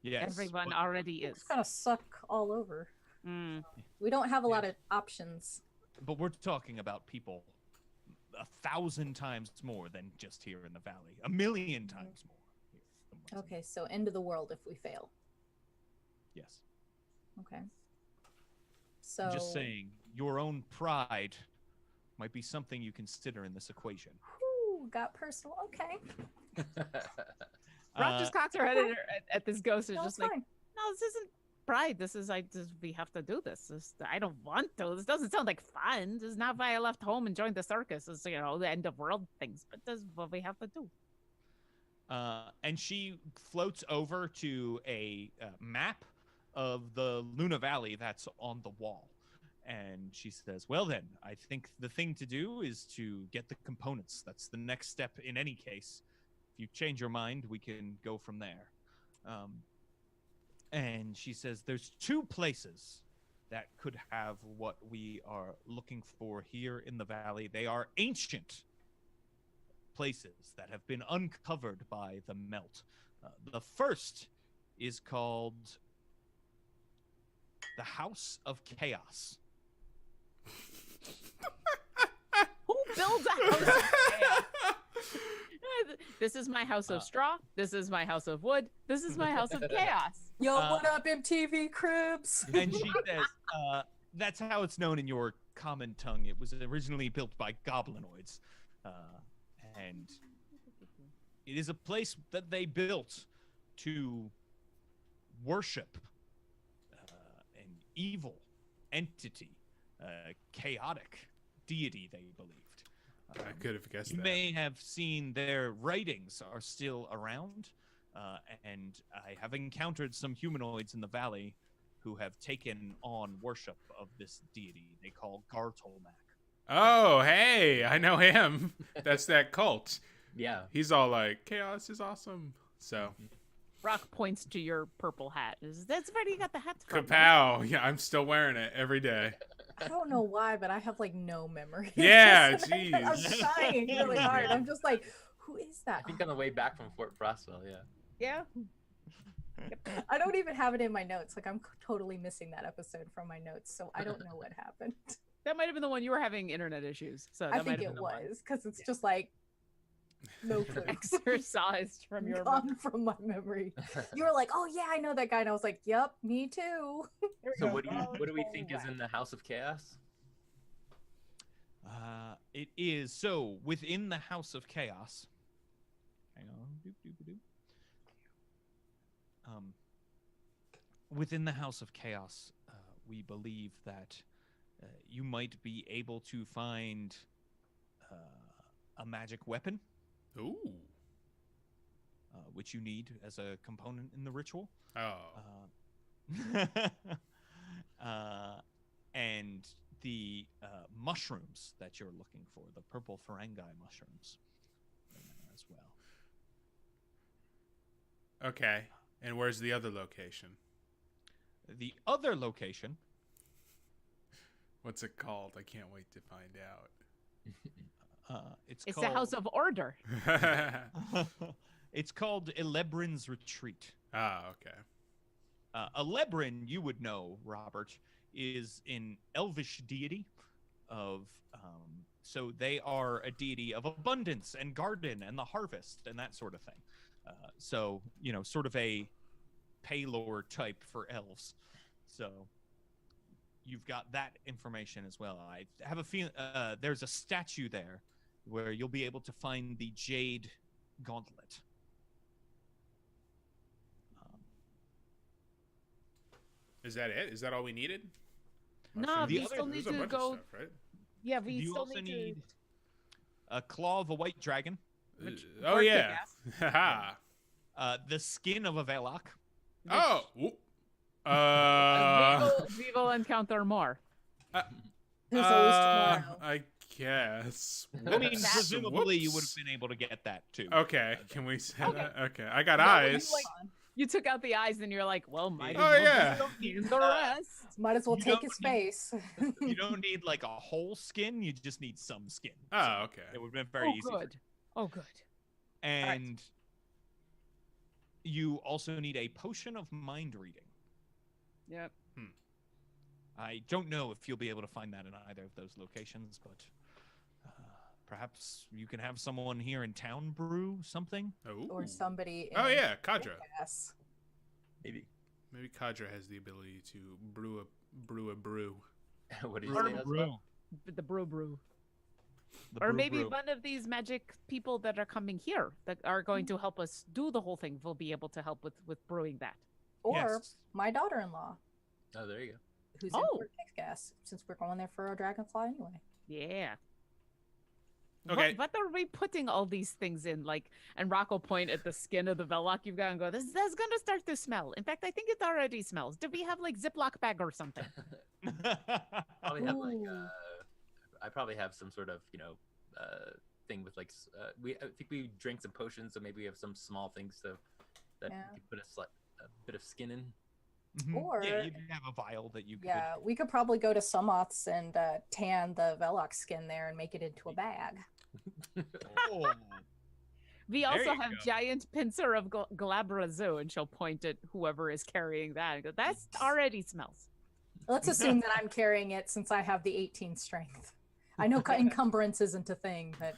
Yes. Everyone but already is. it's gonna suck all over. Mm. We don't have a lot of options. we're talking about people 1,000 times more than just here in the valley. 1,000,000 times more. Here than what's in- Okay, so end of the world if we fail. Yes. Okay. So I'm just saying, your own pride might be something you consider in this equation. Whew, got personal. Okay. Rock just cocks her head at this ghost. Is No, just it's like, fine. no, this isn't pride. This is we have to do this. I don't want to. This doesn't sound like fun. This is not why I left home and joined the circus. It's the end of world things. But this is what we have to do. And she floats over to a map of the Luna Valley that's on the wall. And she says, well then, I think the thing to do is to get the components. That's the next step in any case. If you change your mind, we can go from there. And she says, there's two places that could have what we are looking for here in the valley. They are ancient places that have been uncovered by the melt. The first is called the House of Chaos. build a house of chaos. This is my house of straw. This is my house of wood. This is my house of chaos. Yo, what up, MTV Cribs? And she says, that's how it's known in your common tongue. It was originally built by goblinoids. And it is a place that they built to worship an evil entity, chaotic deity, they believed. I could have guessed You that. may have seen their writings are still around, and I have encountered some humanoids in the valley who have taken on worship of this deity they call Gartolmak. Oh, hey, I know him. That's that cult. Yeah. He's all like, chaos is awesome. So, Rock points to your purple hat. That's where you got the hat from. kapow. Yeah, I'm still wearing it every day. I don't know why, but I have like no memory. Yeah, I'm jeez. trying really hard. I'm just like, who is that? I think on the way back from Fort Frostville, yeah. Yeah. I don't even have it in my notes. Like I'm totally missing that episode from my notes, so I don't know what happened. That might have been the one you were having internet issues. So I that think might have it been the one. was because it's just like no clue. Exercised from your Gone from my memory. You were like, "Oh yeah, I know that guy," and I was like, "Yep, me too." So what do we think is in the House of Chaos? It is so within the House of Chaos. Hang on. Within the House of Chaos, we believe that you might be able to find a magic weapon, Ooh. which you need as a component in the ritual. Oh. And the mushrooms that you're looking for, the purple Ferengi mushrooms, as well. Okay. And where's the other location? The other location, What's it called? I can't wait to find it's It's called the House of Order. out. it's called Elebrin's Retreat. Ah, okay. Elebrin, you would know, Robert, is an elvish deity of so they are a deity of abundance and garden and the harvest and that sort of thing. So, you know, sort of a Paylor type for elves. So you've got that information as well. I have a feeling there's a statue there where you'll be able to find the Jade Gauntlet. Is that it? Is that all we needed? No, The we other- still There's need a to bunch go. of stuff, right? Yeah, we You still also need need a claw of a white dragon, Oh, Or yeah. kick-ass. Haha. the skin of a Velok, Oh. Whoop. We will encounter more. There's always tomorrow. I guess. I mean, Whoops. presumably you would Whoops. have been able to get that too. Okay, can we say Okay. that? Okay, I got No, eyes. You took out the eyes, and you're like, well, might as Oh, well yeah. just use the rest. Might as well You take don't his need- face. You don't need like a whole skin; you just need some skin. Oh, okay. It would have been very Oh, easy. for good. Oh, good. And you also need a potion of mind reading. Yep. I don't know if you'll be able to find that in either of those locations, but perhaps you can have someone here in town brew something. Oh. Or somebody. Oh in yeah, Kadra. Yes. Maybe. Maybe Kadra has the ability to brew a brew. What did you Brew, say? brew. The brew. The Or brew, maybe brew. one of these magic people that are coming here that are going to help us do the whole thing will be able to help with brewing that. Or Yes. my daughter-in-law, Oh, there you go. who's Oh. in Fort Kick-Ass, since we're going there for a dragonfly anyway. Yeah. Okay. What are we putting all these things in? Like, and Rock will point at the skin of the Velok you've got and go, that's gonna start to smell. In fact, I think it already smells. Do we have like Ziploc bag or something? Probably have like Ooh. I probably have some sort of thing with like I think we drank some potions, so maybe we have some small things that Yeah. we could put a bit of skin in. Mhm. Or- yeah, you have a vial that you could. Yeah, we could probably go to Sumoth's and tan the Velok skin there and make it into a bag. Oh, We There also you have go. giant pincer of Glabrazo, and she'll point at whoever is carrying that and go, that's already smells. Let's assume that I'm carrying it since I have the 18 strength. I know encumbrance isn't a thing, but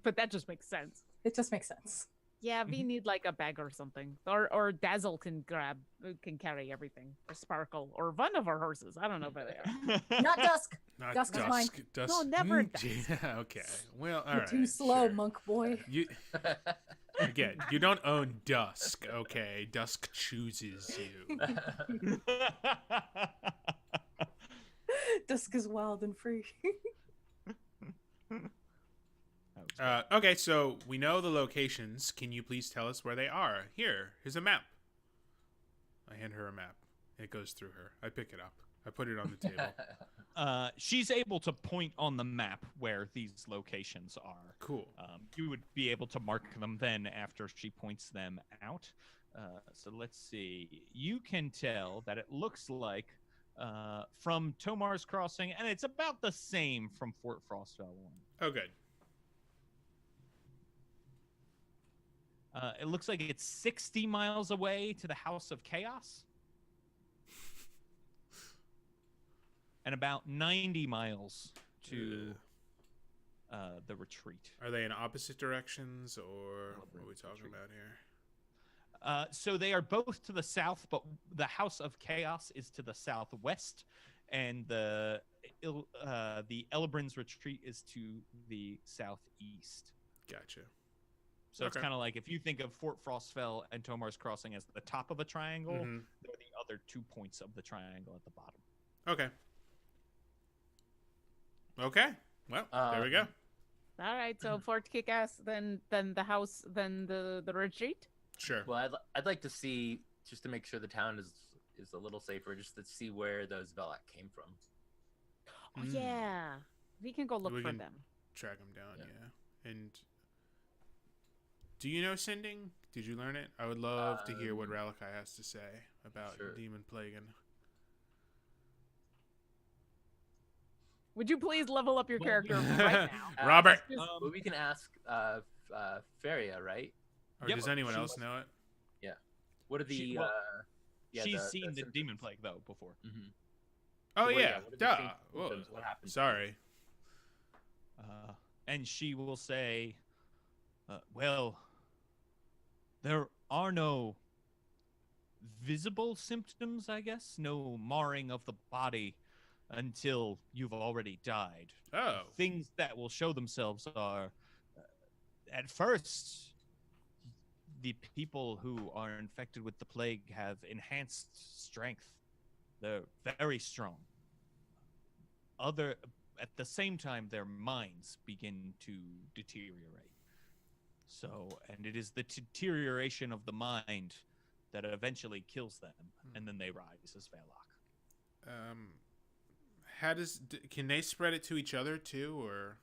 But that just makes sense. it just makes sense. Yeah, we need like a bag or something, or Dazzle can carry everything, or Sparkle, or one of our horses. I don't know where they are. Not Dusk. Not Dusk is mine. Dusk. No, never Yeah, okay. Well, all You're right. too slow, sure. monk boy. You again, you don't own Dusk, okay? Dusk chooses you. Dusk is wild and free. Okay, so we know the locations. Can you please tell us where they are? Here's a map. I hand her a map. It goes through her. I pick it up. I put it on the table. She's able to point on the map where these locations are. Cool. You would be able to mark them then after she points them out. So let's see. You can tell that it looks like from Tomar's Crossing, and it's about the same from Fort Frostvale 1. Oh, good. It looks like it's 60 miles away to the House of Chaos. And about 90 miles to the retreat. Are they in opposite directions, or what are we talking about here? So they are both to the south, but the House of Chaos is to the southwest, and the Elbrins retreat is to the southeast. Gotcha. So it's Okay. kind of like if you think of Fort Frostfell and Tomar's Crossing as the top of a triangle, Mhm. they're the other 2 points of the triangle at the bottom. Okay. Okay. Well, there we go. All right, so Fort Kickass, then the house, then the retreat. Sure. Well, I'd like to see, just to make sure the town is a little safer, just to see where those Velak came from. Oh Mm. yeah, we can go look We for can- them. Track them down, Yeah. yeah. And do you know sending? Did you learn it? I would love to hear what Ralakai has to say about sure. Demonplague. Would you please level up your Well, character right now? Robert! Well, we can ask Feria, right? Or Yeah, does but anyone she else was- know it? What are the? She- well, yeah, She's seen the symptoms. Demon Plague, though, before. Mhm. Oh, Well, yeah. what are the Duh. Whoa. symptoms? What happened? Sorry. And she will say, well, there are no visible symptoms, I guess. No marring of the body until you've already died. Oh. Things that will show themselves are, at first, the people who are infected with the plague have enhanced strength. They're very strong. At the same time, their minds begin to deteriorate. So, and it is the deterioration of the mind that eventually kills them, and then they rise as Velok. Can they spread it to each other too, or?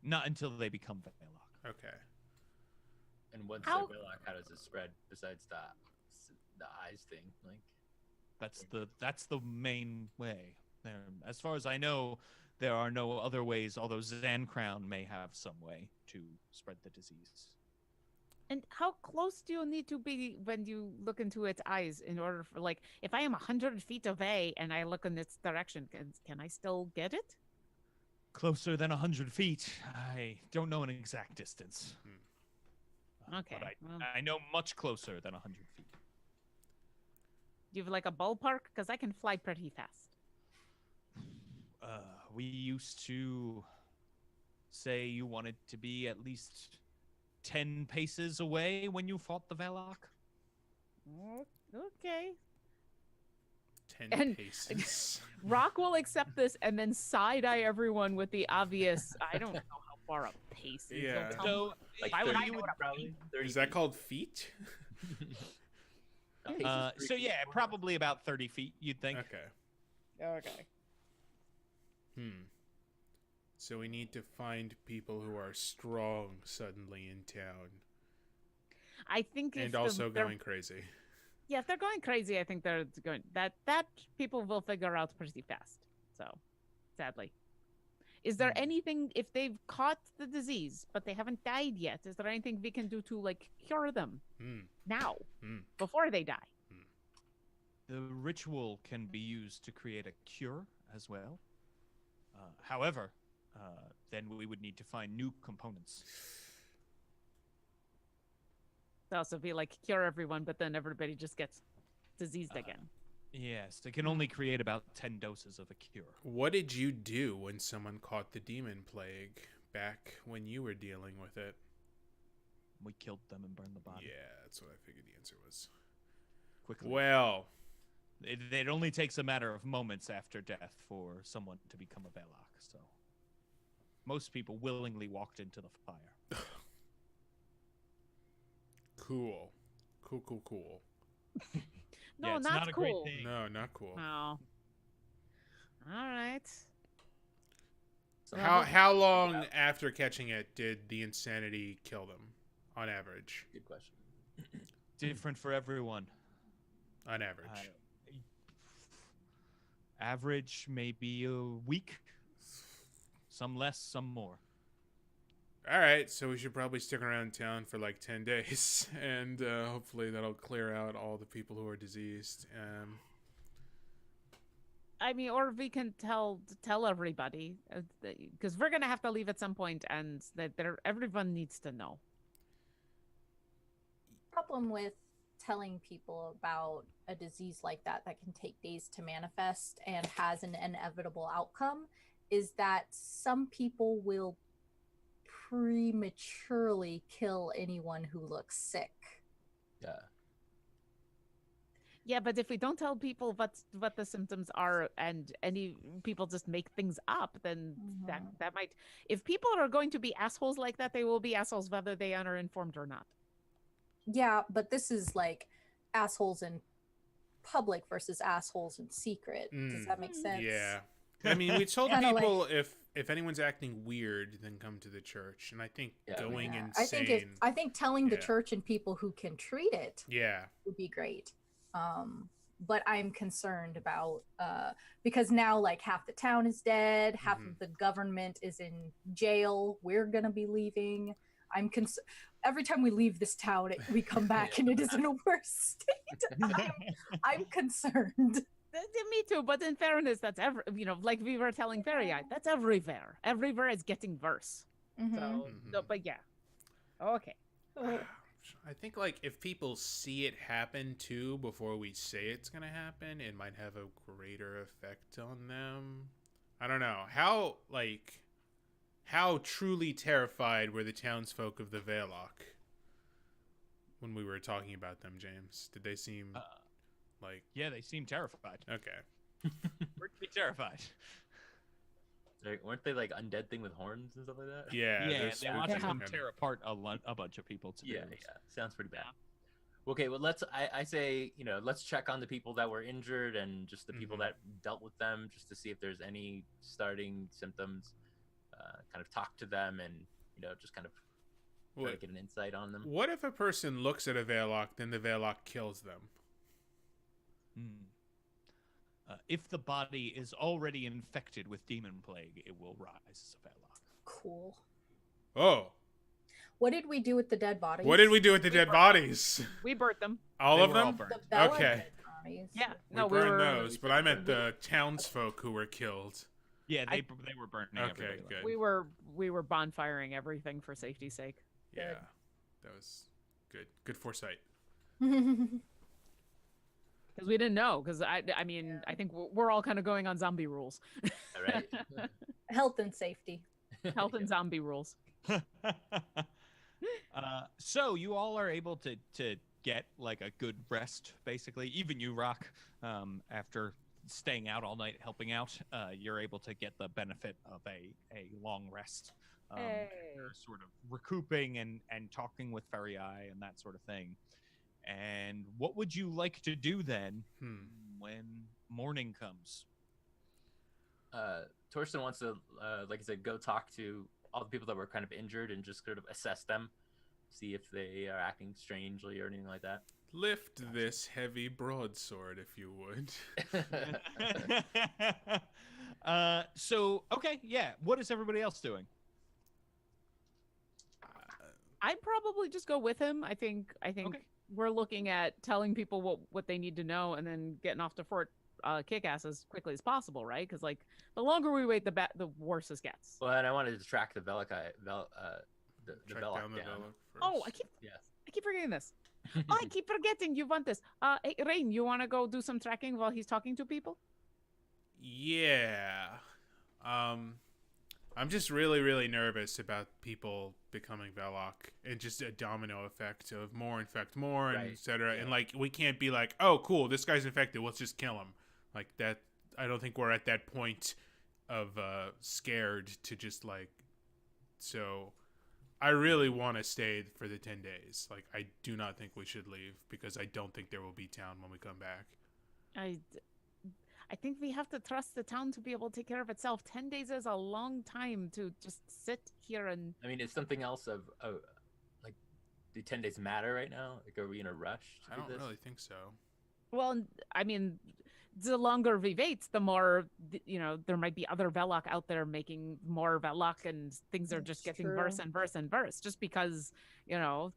Not until they become Velok. Okay. And once How- they're Velak, how does it spread? Besides the eyes thing, like. That's the main way. As far as I know, there are no other ways, although Zan Crown may have some way to spread the disease. And how close do you need to be when you look into its eyes in order for, like, if I am 100 feet away and I look in its direction, can I still get it? Closer than 100 feet. I don't know an exact distance. Okay. But Well, I know much closer than 100 feet. do you have like a ballpark? Because I can fly pretty fast. We used to say you wanted to be at least 10 paces away when you fought the Velok. Okay. 10 And- paces. Rock will accept this and then side eye everyone with the obvious. I don't know how far a pace is. Yeah. Don't tell So, me. Like why would 30 you feet, probably 30 Is that feet. called feet? A pace is 3 so feet. yeah, probably about 30 feet, you'd think. Okay. Okay. So we need to find people who are strong suddenly in town. I think if And also they're- going crazy. Yeah, if they're going crazy, I think they're going that people will figure out pretty fast. So, sadly. Is there anything, if they've caught the disease but they haven't died yet, is there anything we can do to like cure them now before they die? The ritual can be used to create a cure as well. However, then we would need to find new components. It'd also be like cure everyone, but then everybody just gets diseased again. Yes, they can only create about 10 doses of a cure. What did you do when someone caught the demon plague back when you were dealing with it? We killed them and burned the body. Yeah, that's what I figured the answer was. Quickly. Well, It only takes a matter of moments after death for someone to become a Velok, so most people willingly walked into the fire. cool. Cool. No, Yeah, it's not not a great cool. thing. No, not cool. No. All right. So How long after catching it did the insanity kill them, on average? Good question. Different for everyone. On average. Average maybe a week. Some less, some more. All right, so we should probably stick around town for like 10 days, and hopefully that'll clear out all the people who are diseased. I mean, or we can tell everybody, because we're gonna have to leave at some point, and that everyone needs to know. Problem with telling people about a disease like that can take days to manifest and has an inevitable outcome is that some people will prematurely kill anyone who looks sick. Yeah. Yeah, but if we don't tell people what the symptoms are, and any people just make things up, then that might. If people are going to be assholes like that, they will be assholes whether they are informed or not. Yeah, but this is like assholes in public versus assholes in secret. Does that make sense? Yeah. I mean, we told Kinda people if anyone's acting weird, then come to the church. And I think going insane. I think telling the church and people who can treat it would be great. But I'm concerned about because now like half the town is dead, half of the government is in jail. We're gonna be leaving. Every time we leave this town, we come back and it is in a worse state. I'm concerned. Me too, but in fairness, that's like we were telling Fairy Eye, that's everywhere. Everywhere is getting worse. So, but yeah. Okay. I think like if people see it happen too before we say it's gonna happen, it might have a greater effect on them. I don't know. How truly terrified were the townsfolk of the Velok when we were talking about them, James? Did they seem like... Yeah, they seem terrified. Okay. Pretty terrified. Weren't they like undead thing with horns and stuff like that? Yeah. They watched them tear apart a bunch of people. Yeah. Sounds pretty bad. Okay, well, I say, let's check on the people that were injured and just the people that dealt with them, just to see if there's any starting symptoms. Kind of talk to them and, just kind of try to get an insight on them. What if a person looks at a Velok, then the Velok kills them? If the body is already infected with Demonplague, it will rise as a Velok. Cool. Oh. What did we do with the dead bodies? What did we do with the dead bodies? We burnt them. All of They were them? all burned. The Bella Okay. dead bodies. Yeah. We burned those, but I meant the townsfolk who were killed. Yeah, they were burning Okay, everybody. good. We were bonfiring everything for safety's sake. Yeah, that was good. Good foresight. Because we didn't know. Because I think we're all kind of going on zombie rules. All right. Health and safety. Health and zombie rules. So you all are able to get like a good rest, basically. Even you, Rock, after staying out all night helping out, you're able to get the benefit of a long rest. You're sort of recouping and talking with Fairy Eye and that sort of thing. And what would you like to do then when morning comes? Torsten wants to, like I said, go talk to all the people that were kind of injured and just sort of assess them, see if they are acting strangely or anything like that. Lift this heavy broadsword, if you would. Okay, yeah. What is everybody else doing? I'd probably just go with him. I think Okay. we're looking at telling people what they need to know and then getting off to Fort kick ass as quickly as possible, right? Because like the longer we wait, the worse this gets. Well, and I wanted to track the Velok, the Track Velok down the down. Velok first. Oh, Yes. I keep forgetting this. Oh, I keep forgetting you want this. Hey, Rain, you want to go do some tracking while he's talking to people? Yeah. I'm just really, really nervous about people becoming Velok and just a domino effect of more infect more and Right. etc. Yeah. And like we can't be like, oh cool, this guy's infected, let's just kill him. Like that. I don't think we're at that point of scared to just like. So, I really want to stay for the 10 days. Like I do not think we should leave because I don't think there will be town when we come back. I think we have to trust the town to be able to take care of itself. 10 days is a long time to just sit here and. I mean, it's something else of like, do 10 days matter right now? Like, are we in a rush to I do don't this? really think so. Well, I mean, the longer we wait, the more there might be other Velok out there making more Velok, and things are just That's getting true. worse and worse and worse. Just because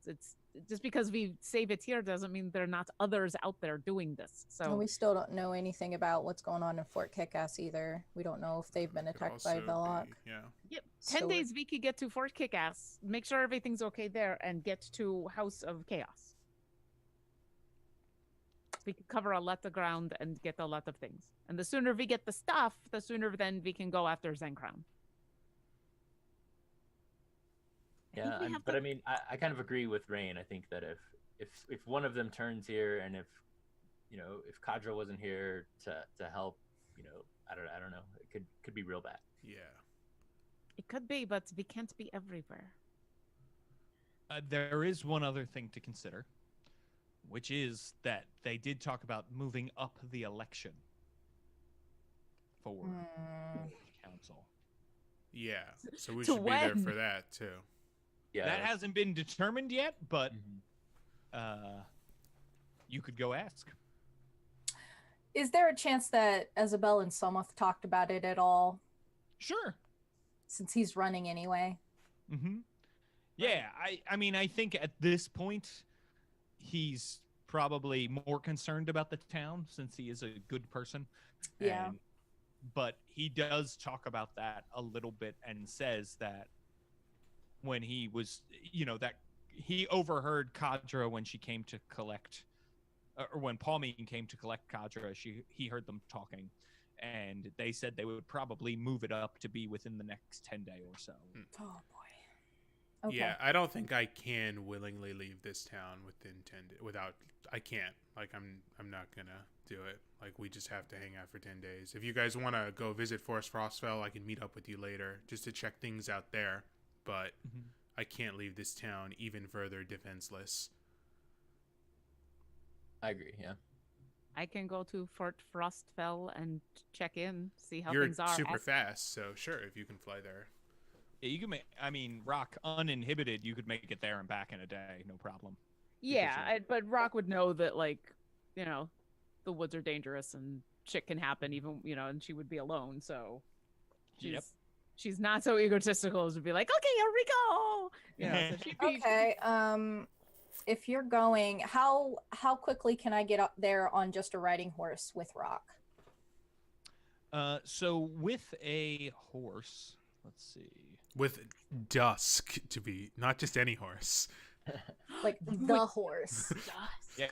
it's just because we save it here doesn't mean there are not others out there doing this. And So we still don't know anything about what's going on in Fort Kickass either. We don't know if they've been Could attacked by also Velok. be- yeah. yep, 10 So days we could get to Fort Kickass, make sure everything's okay there, and get to House of Chaos. We could cover a lot of ground and get a lot of things. And the sooner we get the stuff, the sooner then we can go after Zen Crown. Yeah, we have but to- I mean, I kind of agree with Rain. I think that if one of them turns here, and if Kadra wasn't here to help, I don't know, it could be real bad. Yeah. It could be, but we can't be everywhere. There is one other thing to consider, which is that they did talk about moving up the election for council. Yeah. So we To should be there when? for that too. Yeah, That hasn't been determined yet, but Mhm. you could go ask. Is there a chance that Isabel and Somoth talked about it at all, Sure. since he's running anyway? Mm-hmm. Yeah, I mean, I think at this point, he's probably more concerned about the town since he is a good person. Yeah. But he does talk about that a little bit and says that when he was, that he overheard Kadra when she came to collect, or when Palmine came to collect Kadra, he heard them talking. And they said they would probably move it up to be within the next 10 day or so. Oh boy. Okay. Yeah, I don't think I can willingly leave this town within 10 without I can't. Like I'm not going to do it. Like we just have to hang out for 10 days. If you guys want to go visit Forest Frostfell, I can meet up with you later just to check things out there, but I can't leave this town even further defenseless. I agree. Yeah. I can go to Fort Frostfell and check in, see how You're things are. super fast, so sure, if you can fly there. Yeah, you can make. I mean, Rock uninhibited. You could make it there and back in a day, no problem. Yeah, but Rock would know that, like, the woods are dangerous and shit can happen, even, and she would be alone. So she's not so egotistical as to be like, okay, here we go. So she'd be, Okay. If you're going, how quickly can I get up there on just a riding horse with Rock? So with a horse, let's see. With Dusk to be, not just any horse. Like the horse.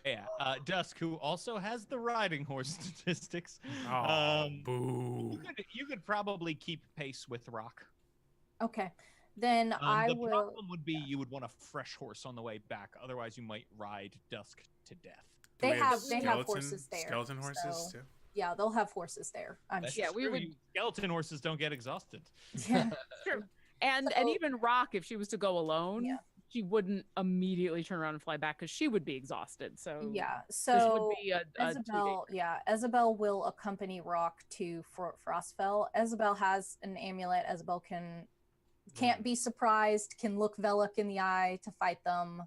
Yeah. Dusk, who also has the riding horse statistics. Oh, boo. You could probably keep pace with Rock. Okay. Then I the will. problem would be you would want a fresh horse on the way back. Otherwise, you might ride Dusk to death. Do They we have skeleton- horses there. Skeleton horses so- too? Yeah, they'll have horses there. I'm That's sure. Yeah, we true. would- Skeleton horses don't get exhausted. Yeah. Sure. And So- even Rock, if she was to go alone, Yeah. she wouldn't immediately turn around and fly back because she would be exhausted. So Yeah. this So would be a 2 day. Isabel will accompany Rock to Fort Frostfell. Isabel has an amulet. Isabel can't be surprised, can look Velok in the eye to fight them.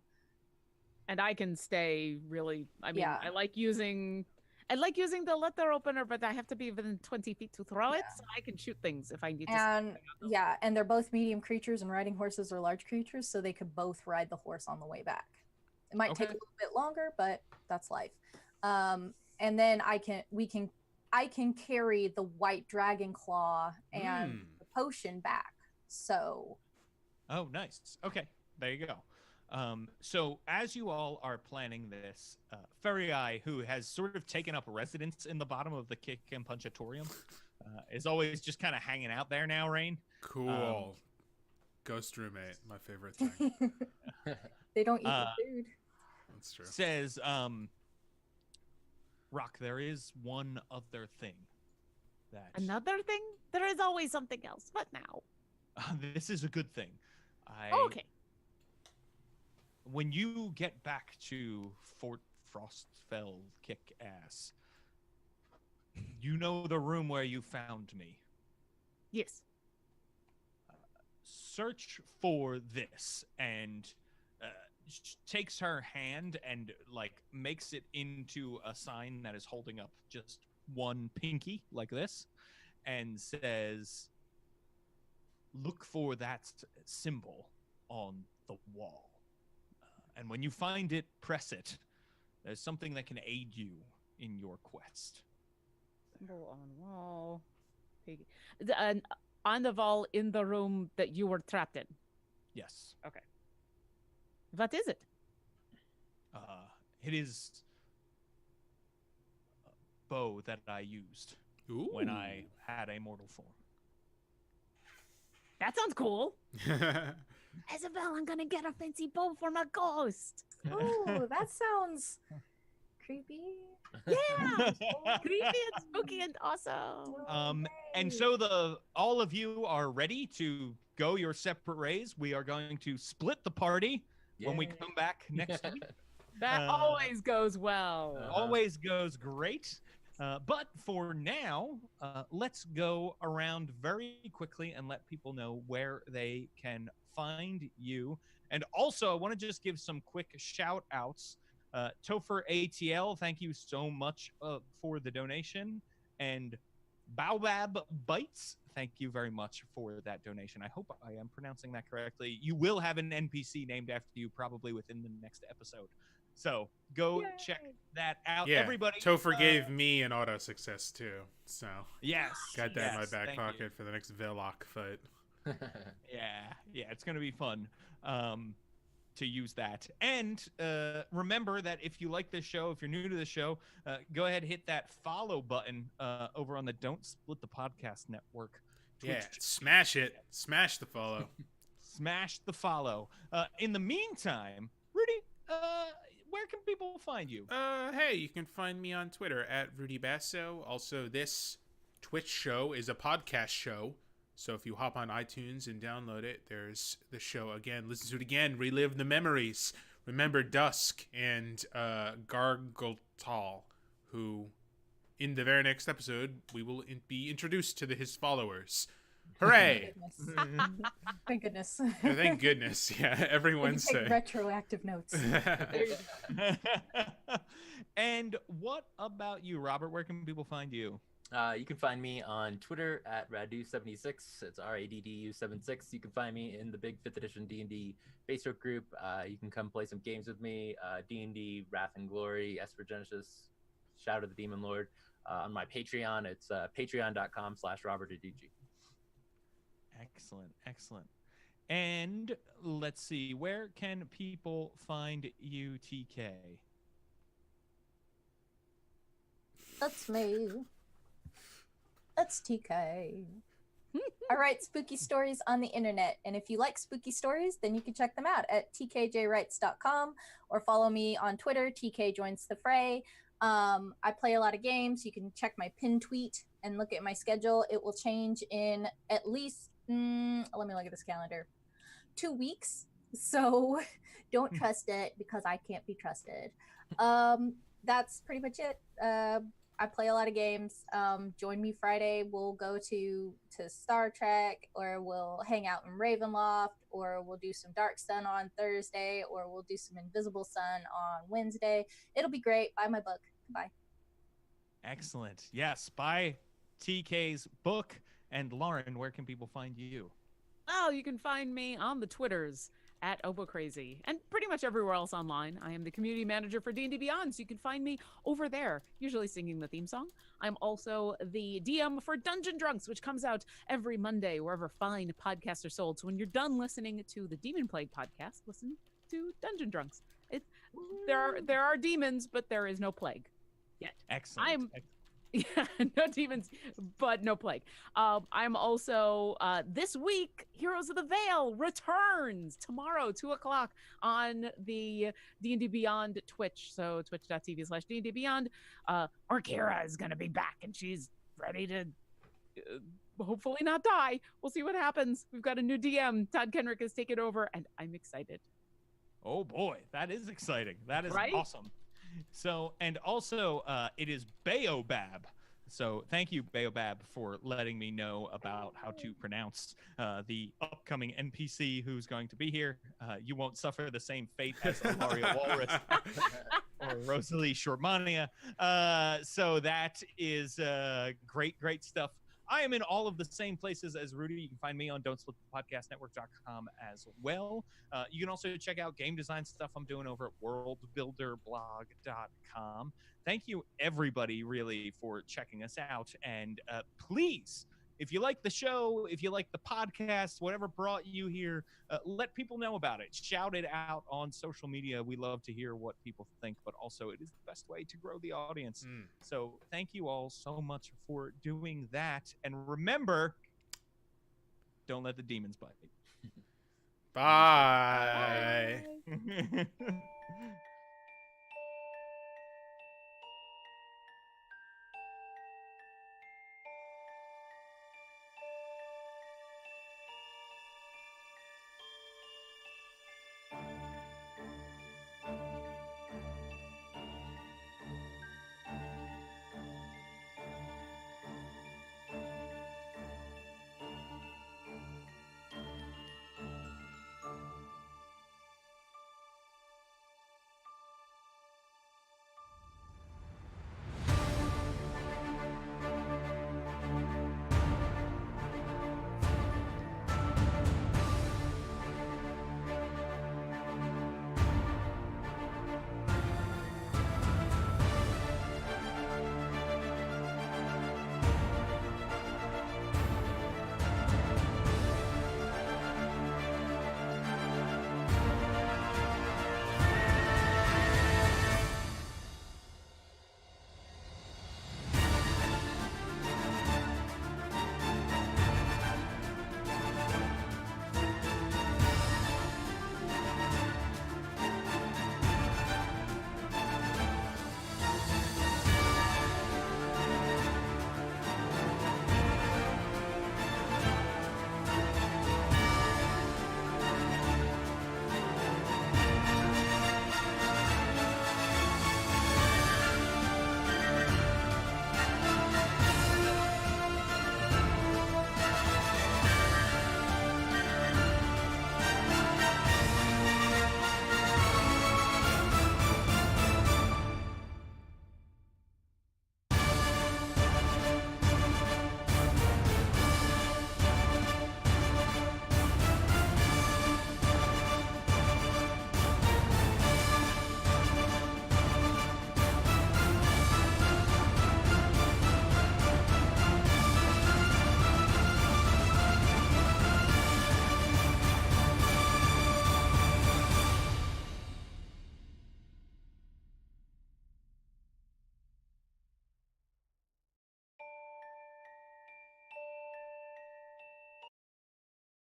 And I can stay really. I mean, Yeah. I like using the letter opener, but I have to be within 20 feet to throw it, Yeah. so I can shoot things if I need to. And and they're both medium creatures, and riding horses are large creatures, so they could both ride the horse on the way back. It might take a Okay. little bit longer, but that's life. And then I I can carry the white dragon claw and the potion back. So. Oh, nice. Okay, there you go. So as you all are planning this, Fairy Eye, who has sort of taken up residence in the bottom of the Kick and Punchatorium, is always just kind of hanging out there now, Rain. Cool. Ghost roommate, my favorite thing. They don't eat the food. That's true. Says, Rock, there is one other thing. Another thing? There is always something else. What now? This is a good thing. Okay. When you get back to Fort Frostfell Kick Ass, you know the room where you found me. Yes. Search for this, and takes her hand and like makes it into a sign that is holding up just one pinky like this, and says, "Look for that symbol on the wall. And when you find it, press it. There's something that can aid you in your quest." Symbol on wall. Piggy. On the wall in the room that you were trapped in. Yes. Okay. What is it? It is a bow that I used Ooh. when I had a mortal form. That sounds cool. Isabel, I'm gonna get a fancy bow for my ghost. Oh, that sounds creepy. Yeah. Creepy and spooky and awesome. And so all of you are ready to go your separate ways. We are going to split the party when we come back next week. That always goes well. Always goes great. But for now, let's go around very quickly and let people know where they can find you. And also, I want to just give some quick shout outs. Topher ATL, thank you so much for the donation. And Baobab Bites, thank you very much for that donation. I hope I am pronouncing that correctly. You will have an NPC named after you probably within the next episode. So go check that out. Yeah, Everybody. Topher gave me an auto success too. So yes, got that in my back thank pocket you. for the next Velok fight. Yeah, it's gonna be fun to use that. And remember that if you like this show, if you're new to the show, go ahead, hit that follow button over on the Don't Split the Podcast Network. Yeah, smash it. Smash the follow. Smash the follow. In the meantime, Rudy, where can people find you? Hey, you can find me on Twitter at Rudy Basso. Also, this Twitch show is a podcast show. So if you hop on iTunes and download it, there's the show again. Listen to it again. Relive the memories. Remember Dusk and Gargletal, who in the very next episode, we will be introduced to his followers. Hooray! Thank goodness. Thank goodness. Yeah, every Wednesday. Take retroactive notes. And what about you, Robert? Where can people find you? You can find me on Twitter at Radu76. It's RADDU76. You can find me in the big 5th edition D&D Facebook group. You can come play some games with me. D&D, Wrath and Glory, Esper Genesis, Shout of the Demon Lord. On my Patreon, it's patreon.com/RobertDG. Excellent. And let's see, where can people find you, TK? That's me. That's TK. I write spooky stories on the internet, and if you like spooky stories, then you can check them out at tkjwrites.com or follow me on Twitter, TK Joins the Fray. I play a lot of games. You can check my pin tweet and look at my schedule. It will change in at least, let me look at this calendar, 2 weeks. So don't trust it because I can't be trusted. That's pretty much it. I play a lot of games. Join me Friday. We'll go to Star Trek, or we'll hang out in Ravenloft, or we'll do some Dark Sun on Thursday, or we'll do some Invisible Sun on Wednesday. It'll be great. Buy my book. Bye. Excellent. Yes, buy TK's book. And Lauren, where can people find you? Oh, you can find me on the Twitters at OboCrazy, and pretty much everywhere else online. I am the community manager for D&D Beyond, so you can find me over there, usually singing the theme song. I'm also the DM for Dungeon Drunks, which comes out every Monday wherever fine podcasts are sold. So when you're done listening to the Demonplague podcast, listen to Dungeon Drunks. There are demons, but there is no plague yet. Excellent. Yeah, no demons, but no plague. I'm also this week, Heroes of the Veil returns tomorrow, 2:00 on the D&D Beyond Twitch. So twitch.tv/D&D Beyond. Orkira is gonna be back, and she's ready to hopefully not die. We'll see what happens. We've got a new DM. Todd Kenrick has taken over, and I'm excited. Oh boy, that is exciting. That is Right? awesome. So, and also, it is Baobab. So, thank you, Baobab, for letting me know about how to pronounce the upcoming NPC who's going to be here. You won't suffer the same fate as Ilaria Walrus or Rosalie Shortmania. So, that is great stuff. I am in all of the same places as Rudy. You can find me on don'tsplitthepodcastnetwork.com as well. You can also check out game design stuff I'm doing over at worldbuilderblog.com. Thank you, everybody, really, for checking us out. And please, if you like the show, if you like the podcast, whatever brought you here, let people know about it. Shout it out on social media. We love to hear what people think, but also it is the best way to grow the audience. So thank you all so much for doing that. And remember, don't let the demons bite. Bye. Bye.